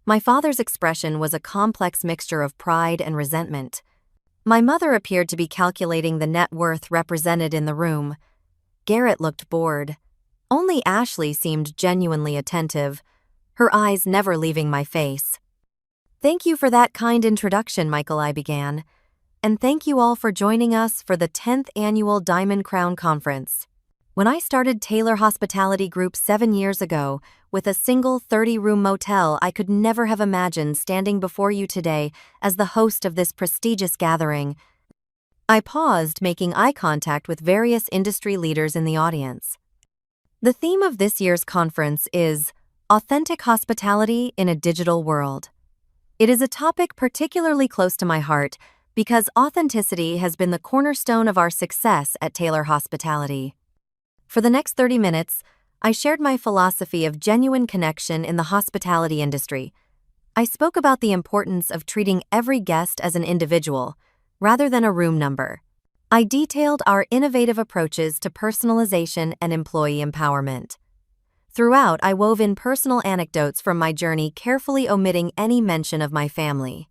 My father's expression was a complex mixture of pride and resentment. My mother appeared to be calculating the net worth represented in the room. Garrett looked bored. Only Ashley seemed genuinely attentive, her eyes never leaving my face. "Thank you for that kind introduction, Michael," I began. "And thank you all for joining us for the 10th Annual Diamond Crown Conference. When I started Taylor Hospitality Group 7 years ago, with a single 30-room motel, I could never have imagined standing before you today as the host of this prestigious gathering." I paused, making eye contact with various industry leaders in the audience. The theme of this year's conference is Authentic Hospitality in a Digital World. It is a topic particularly close to my heart because authenticity has been the cornerstone of our success at Taylor Hospitality. For the next 30 minutes, I shared my philosophy of genuine connection in the hospitality industry. I spoke about the importance of treating every guest as an individual, rather than a room number. I detailed our innovative approaches to personalization and employee empowerment. Throughout, I wove in personal anecdotes from my journey, carefully omitting any mention of my family.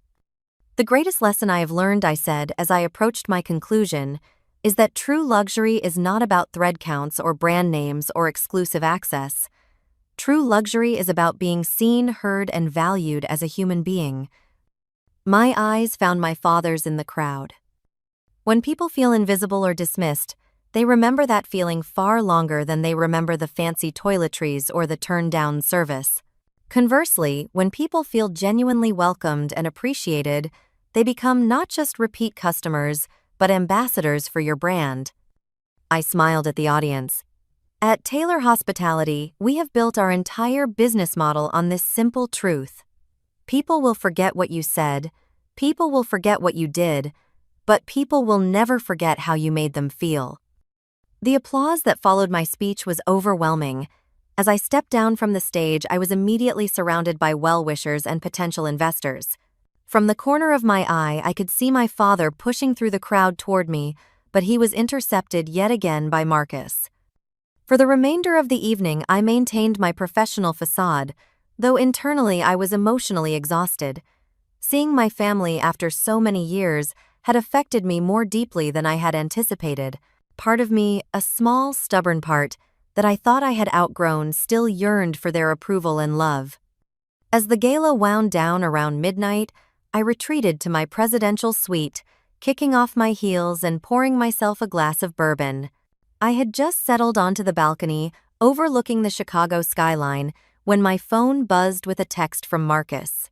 "The greatest lesson I have learned," I said as I approached my conclusion, "is that true luxury is not about thread counts or brand names or exclusive access. True luxury is about being seen, heard, and valued as a human being." My eyes found my father's in the crowd. When people feel invisible or dismissed, they remember that feeling far longer than they remember the fancy toiletries or the turned-down service. Conversely, when people feel genuinely welcomed and appreciated, they become not just repeat customers, but ambassadors for your brand. I smiled at the audience. At Taylor Hospitality, we have built our entire business model on this simple truth. People will forget what you said, people will forget what you did, but people will never forget how you made them feel. The applause that followed my speech was overwhelming. As I stepped down from the stage, I was immediately surrounded by well-wishers and potential investors. From the corner of my eye, I could see my father pushing through the crowd toward me, but he was intercepted yet again by Marcus. For the remainder of the evening, I maintained my professional facade, though internally I was emotionally exhausted. Seeing my family after so many years had affected me more deeply than I had anticipated. Part of me, a small, stubborn part, that I thought I had outgrown, still yearned for their approval and love. As the gala wound down around midnight, I retreated to my presidential suite, kicking off my heels and pouring myself a glass of bourbon. I had just settled onto the balcony, overlooking the Chicago skyline, when my phone buzzed with a text from Marcus.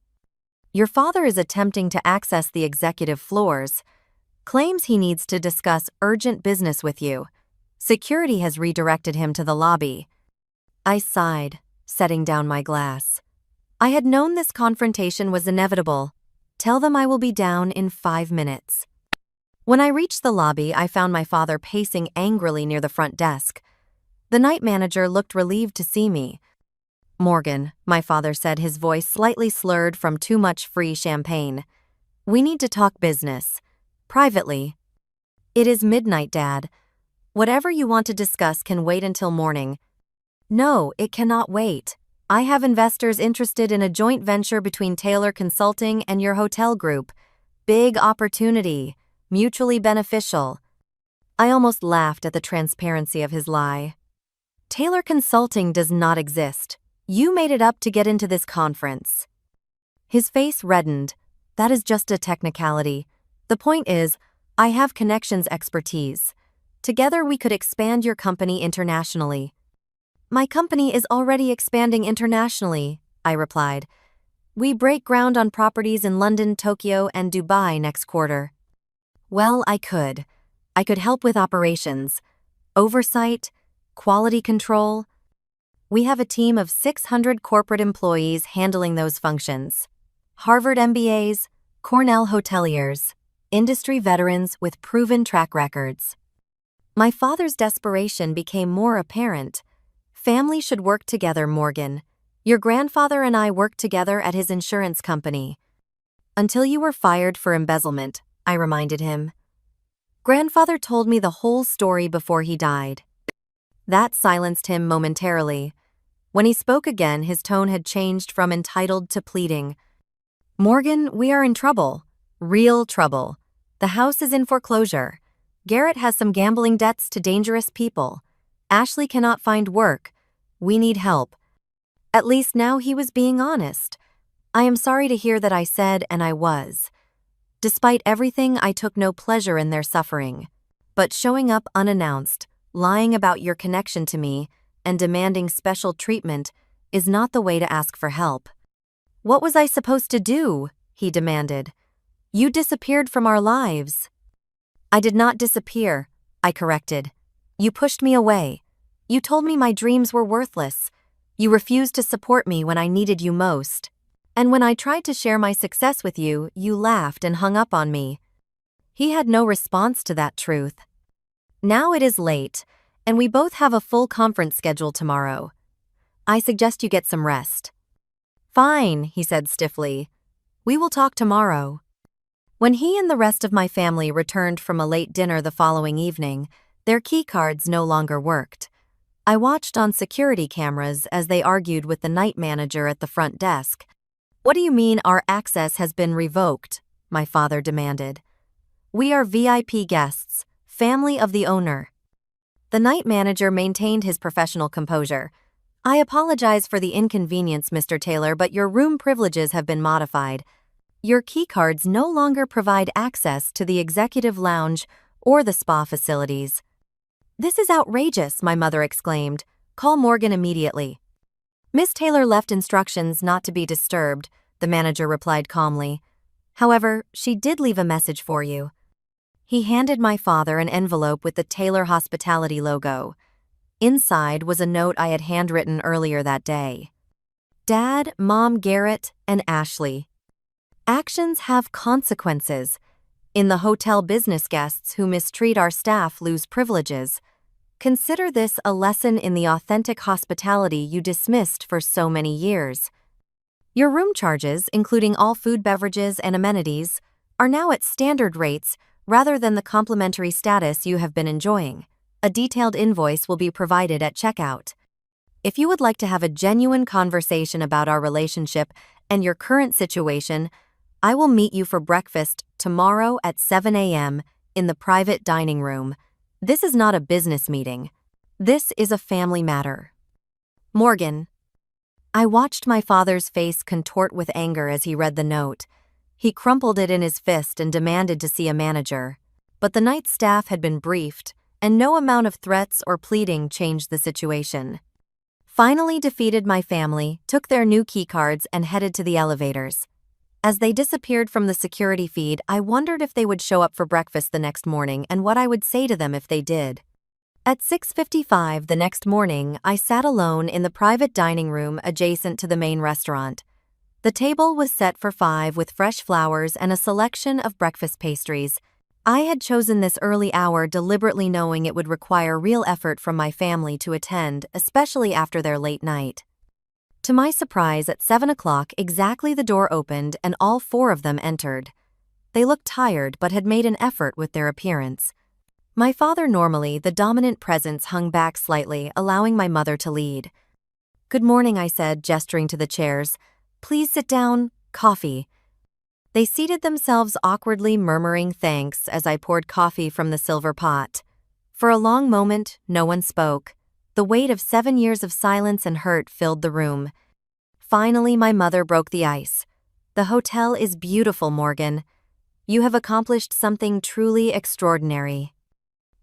"Your father is attempting to access the executive floors. Claims he needs to discuss urgent business with you. Security has redirected him to the lobby." I sighed, setting down my glass. I had known this confrontation was inevitable. "Tell them I will be down in 5 minutes." When I reached the lobby, I found my father pacing angrily near the front desk. The night manager looked relieved to see me. "Morgan," my father said, his voice slightly slurred from too much free champagne. "We need to talk business. Privately." "It is midnight, Dad. Whatever you want to discuss can wait until morning." "No, it cannot wait. I have investors interested in a joint venture between Taylor Consulting and your hotel group. Big opportunity, mutually beneficial." I almost laughed at the transparency of his lie. "Taylor Consulting does not exist. You made it up to get into this conference." His face reddened. "That is just a technicality. The point is, I have connections expertise. Together we could expand your company internationally." "My company is already expanding internationally," I replied. "We break ground on properties in London, Tokyo, and Dubai next quarter." "Well, I could. I could help with operations, oversight, quality control." We have a team of 600 corporate employees handling those functions. Harvard MBAs, Cornell hoteliers, industry veterans with proven track records. My father's desperation became more apparent. Family should work together, Morgan. Your grandfather and I worked together at his insurance company. Until you were fired for embezzlement, I reminded him. Grandfather told me the whole story before he died. That silenced him momentarily. When he spoke again, his tone had changed from entitled to pleading. Morgan, we are in trouble. Real trouble. The house is in foreclosure. Garrett has some gambling debts to dangerous people. Ashley cannot find work. We need help. At least now he was being honest. I am sorry to hear that I said, and I was. Despite everything, I took no pleasure in their suffering. But showing up unannounced, lying about your connection to me, and demanding special treatment is not the way to ask for help. What was I supposed to do? He demanded. You disappeared from our lives. I did not disappear, I corrected. You pushed me away. You told me my dreams were worthless. You refused to support me when I needed you most. And when I tried to share my success with you, you laughed and hung up on me. He had no response to that truth. Now it is late, and we both have a full conference schedule tomorrow. I suggest you get some rest. Fine, he said stiffly. We will talk tomorrow. When he and the rest of my family returned from a late dinner the following evening, their keycards no longer worked. I watched on security cameras as they argued with the night manager at the front desk. What do you mean our access has been revoked? My father demanded. We are VIP guests, family of the owner. The night manager maintained his professional composure. I apologize for the inconvenience, Mr. Taylor, but your room privileges have been modified. Your keycards no longer provide access to the executive lounge or the spa facilities. This is outrageous, my mother exclaimed. Call Morgan immediately. Miss Taylor left instructions not to be disturbed, the manager replied calmly. However, she did leave a message for you. He handed my father an envelope with the Taylor Hospitality logo. Inside was a note I had handwritten earlier that day. Dad, Mom, Garrett, and Ashley. Actions have consequences. In the hotel, business guests who mistreat our staff lose privileges. Consider this a lesson in the authentic hospitality you dismissed for so many years. Your room charges, including all food, beverages, and amenities, are now at standard rates rather than the complimentary status you have been enjoying. A detailed invoice will be provided at checkout. If you would like to have a genuine conversation about our relationship and your current situation, I will meet you for breakfast tomorrow at 7 a.m. in the private dining room. This is not a business meeting. This is a family matter. Morgan. I watched my father's face contort with anger as he read the note. He crumpled it in his fist and demanded to see a manager. But the night staff had been briefed, and no amount of threats or pleading changed the situation. Finally defeated, my family took their new keycards and headed to the elevators. As they disappeared from the security feed, I wondered if they would show up for breakfast the next morning and what I would say to them if they did. At 6:55 the next morning, I sat alone in the private dining room adjacent to the main restaurant. The table was set for 5 with fresh flowers and a selection of breakfast pastries. I had chosen this early hour deliberately, knowing it would require real effort from my family to attend, especially after their late night. To my surprise, at 7 o'clock exactly, the door opened and all 4 of them entered. They looked tired but had made an effort with their appearance. My father, normally the dominant presence, hung back slightly, allowing my mother to lead. Good morning, I said, gesturing to the chairs. Please sit down, coffee. They seated themselves awkwardly, murmuring thanks as I poured coffee from the silver pot. For a long moment, no one spoke. The weight of 7 years of silence and hurt filled the room. Finally, my mother broke the ice. The hotel is beautiful, Morgan. You have accomplished something truly extraordinary.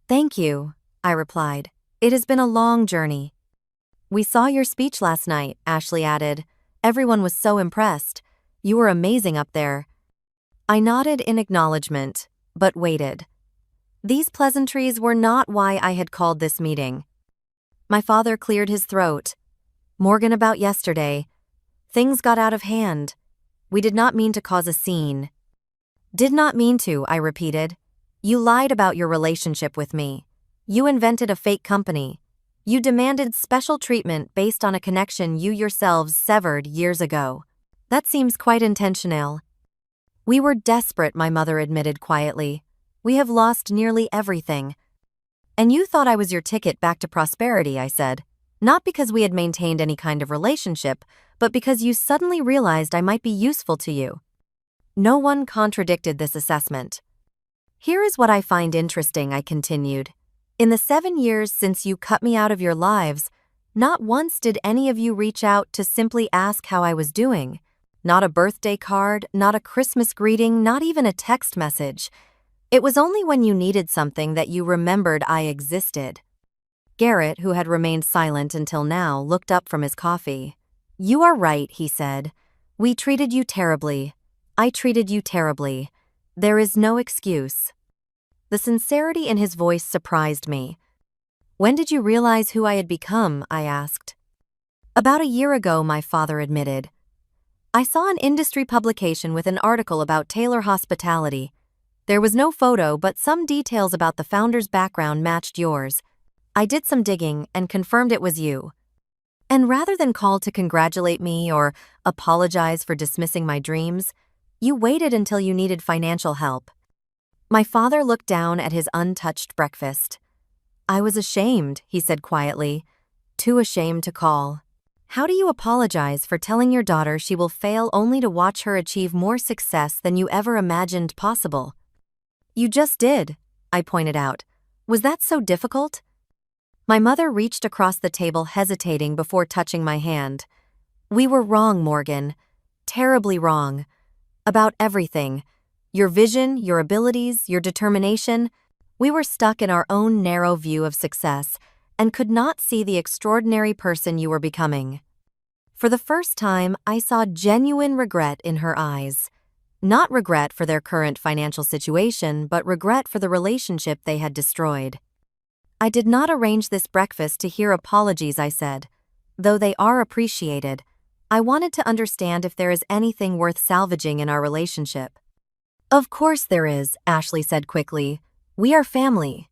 Thank you, I replied. It has been a long journey. We saw your speech last night, Ashley added. Everyone was so impressed. You were amazing up there. I nodded in acknowledgement, but waited. These pleasantries were not why I had called this meeting. My father cleared his throat. Morgan, about yesterday. Things got out of hand. We did not mean to cause a scene. Did not mean to, I repeated. You lied about your relationship with me. You invented a fake company. You demanded special treatment based on a connection you yourselves severed years ago. That seems quite intentional. We were desperate, my mother admitted quietly. We have lost nearly everything. And you thought I was your ticket back to prosperity, I said. Not because we had maintained any kind of relationship, but because you suddenly realized I might be useful to you. No one contradicted this assessment. Here is what I find interesting, I continued. In the 7 years since you cut me out of your lives, not once did any of you reach out to simply ask how I was doing. Not a birthday card, not a Christmas greeting, not even a text message. It was only when you needed something that you remembered I existed. Garrett, who had remained silent until now, looked up from his coffee. You are right, he said. We treated you terribly. I treated you terribly. There is no excuse. The sincerity in his voice surprised me. When did you realize who I had become? I asked. About a year ago, my father admitted. I saw an industry publication with an article about Taylor Hospitality. There was no photo, but some details about the founder's background matched yours. I did some digging and confirmed it was you. And rather than call to congratulate me or apologize for dismissing my dreams, you waited until you needed financial help. My father looked down at his untouched breakfast. I was ashamed, he said quietly. Too ashamed to call. How do you apologize for telling your daughter she will fail only to watch her achieve more success than you ever imagined possible? You just did, I pointed out. Was that so difficult? My mother reached across the table, hesitating before touching my hand. We were wrong, Morgan. Terribly wrong. About everything. Your vision, your abilities, your determination. We were stuck in our own narrow view of success and could not see the extraordinary person you were becoming. For the first time, I saw genuine regret in her eyes. Not regret for their current financial situation, but regret for the relationship they had destroyed. I did not arrange this breakfast to hear apologies, I said. Though they are appreciated, I wanted to understand if there is anything worth salvaging in our relationship. Of course there is, Ashley said quickly. We are family.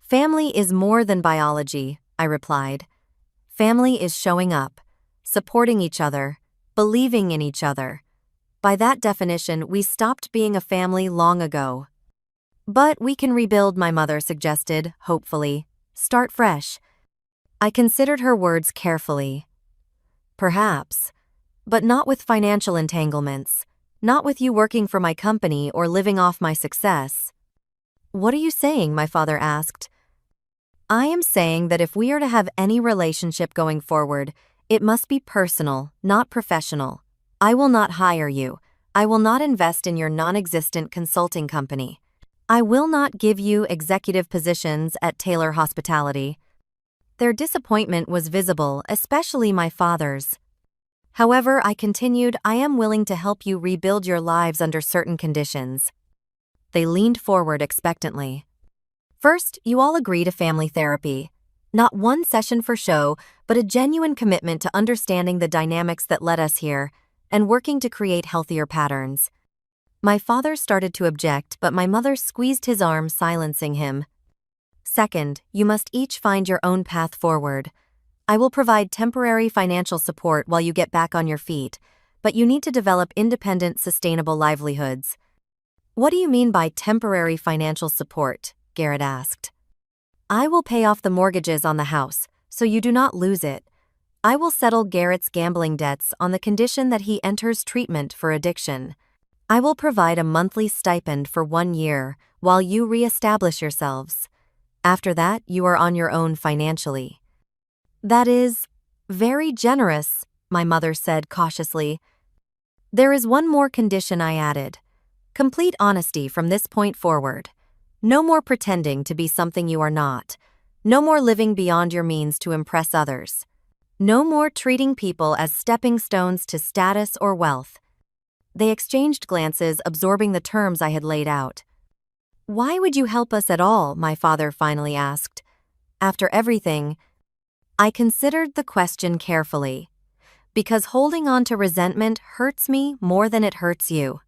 Family is more than biology, I replied. Family is showing up, supporting each other, believing in each other. By that definition, we stopped being a family long ago. But we can rebuild, my mother suggested, hopefully. Start fresh. I considered her words carefully. Perhaps. But not with financial entanglements. Not with you working for my company or living off my success. What are you saying? My father asked. I am saying that if we are to have any relationship going forward, it must be personal, not professional. I will not hire you. I will not invest in your non-existent consulting company. I will not give you executive positions at Taylor Hospitality. Their disappointment was visible, especially my father's. However, I continued, I am willing to help you rebuild your lives under certain conditions. They leaned forward expectantly. First, you all agree to family therapy. Not one session for show, but a genuine commitment to understanding the dynamics that led us here and working to create healthier patterns. My father started to object, but my mother squeezed his arm, silencing him. Second, you must each find your own path forward. I will provide temporary financial support while you get back on your feet, but you need to develop independent, sustainable livelihoods. What do you mean by temporary financial support? Garrett asked. I will pay off the mortgages on the house, so you do not lose it. I will settle Garrett's gambling debts on the condition that he enters treatment for addiction. I will provide a monthly stipend for 1 year while you re-establish yourselves. After that, you are on your own financially. That is very generous, my mother said cautiously. There is one more condition, I added. Complete honesty from this point forward. No more pretending to be something you are not. No more living beyond your means to impress others. No more treating people as stepping stones to status or wealth. They exchanged glances, absorbing the terms I had laid out. Why would you help us at all? My father finally asked. After everything, I considered the question carefully, because holding on to resentment hurts me more than it hurts you.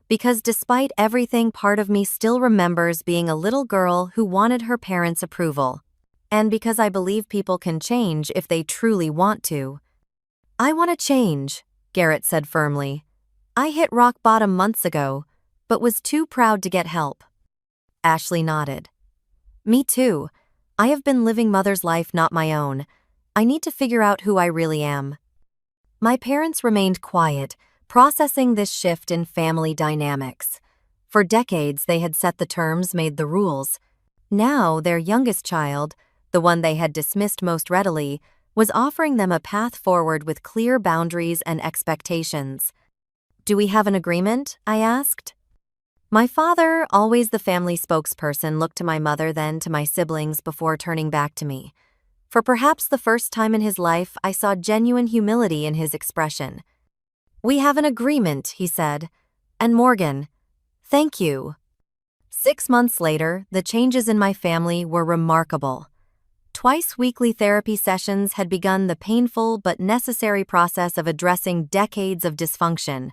Because despite everything, part of me still remembers being a little girl who wanted her parents' approval. And because I believe people can change if they truly want to. I want to change, Garrett said firmly. I hit rock bottom months ago, but was too proud to get help. Ashley nodded. Me too. I have been living mother's life, not my own. I need to figure out who I really am. My parents remained quiet, processing this shift in family dynamics. For decades, they had set the terms, made the rules. Now, their youngest child, the one they had dismissed most readily, was offering them a path forward with clear boundaries and expectations. Do we have an agreement? I asked. My father, always the family spokesperson, looked to my mother, then to my siblings before turning back to me. For perhaps the first time in his life, I saw genuine humility in his expression. We have an agreement, he said. And Morgan, thank you. 6 months later, the changes in my family were remarkable. Twice-weekly therapy sessions had begun the painful but necessary process of addressing decades of dysfunction.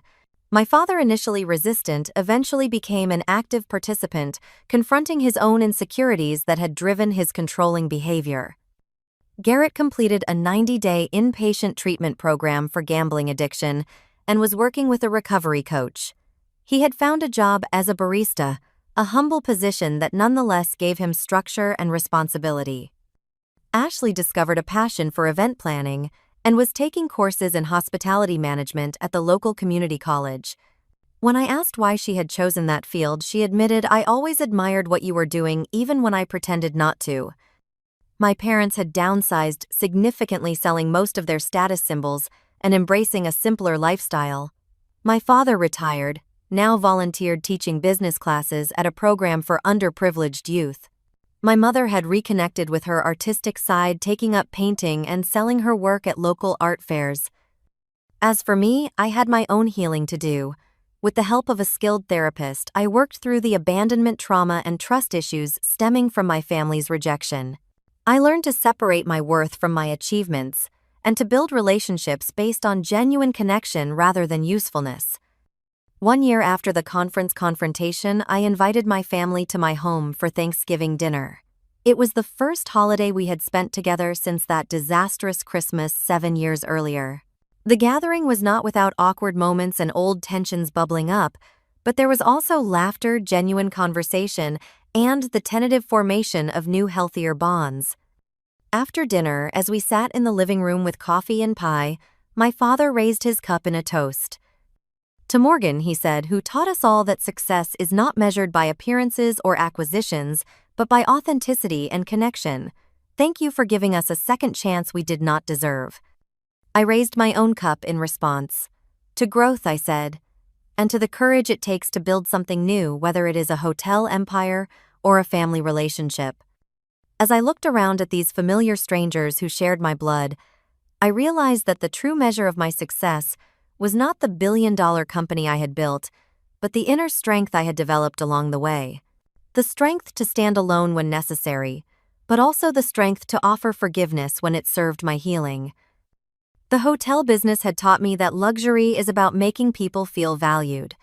My father, initially resistant, eventually became an active participant, confronting his own insecurities that had driven his controlling behavior. Garrett completed a 90-day inpatient treatment program for gambling addiction and was working with a recovery coach. He had found a job as a barista, a humble position that nonetheless gave him structure and responsibility. Ashley discovered a passion for event planning and was taking courses in hospitality management at the local community college. When I asked why she had chosen that field, she admitted, I always admired what you were doing even when I pretended not to. My parents had downsized significantly, selling most of their status symbols and embracing a simpler lifestyle. My father retired, now volunteered teaching business classes at a program for underprivileged youth. My mother had reconnected with her artistic side, taking up painting and selling her work at local art fairs. As for me, I had my own healing to do. With the help of a skilled therapist, I worked through the abandonment trauma and trust issues stemming from my family's rejection. I learned to separate my worth from my achievements and to build relationships based on genuine connection rather than usefulness. 1 year after the confrontation, I invited my family to my home for Thanksgiving dinner. It was the first holiday we had spent together since that disastrous Christmas 7 years earlier. The gathering was not without awkward moments and old tensions bubbling up, but there was also laughter, genuine conversation, and the tentative formation of new, healthier bonds. After dinner, as we sat in the living room with coffee and pie, my father raised his cup in a toast. To Morgan, he said, who taught us all that success is not measured by appearances or acquisitions, but by authenticity and connection. Thank you for giving us a second chance we did not deserve. I raised my own cup in response. To growth, I said, and to the courage it takes to build something new, whether it is a hotel empire or a family relationship. As I looked around at these familiar strangers who shared my blood, I realized that the true measure of my success was not the billion-dollar company I had built, but the inner strength I had developed along the way. The strength to stand alone when necessary, but also the strength to offer forgiveness when it served my healing. The hotel business had taught me that luxury is about making people feel valued.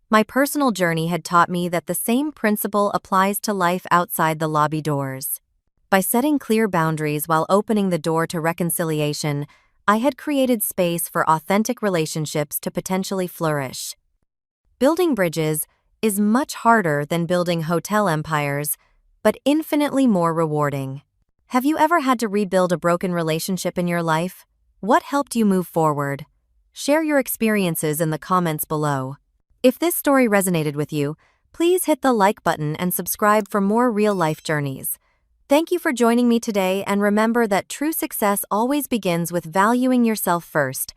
My personal journey had taught me that the same principle applies to life outside the lobby doors. By setting clear boundaries while opening the door to reconciliation, I had created space for authentic relationships to potentially flourish. Building bridges is much harder than building hotel empires, but infinitely more rewarding. Have you ever had to rebuild a broken relationship in your life? What helped you move forward? Share your experiences in the comments below. If this story resonated with you, please hit the like button and subscribe for more real-life journeys. Thank you for joining me today, and remember that true success always begins with valuing yourself first.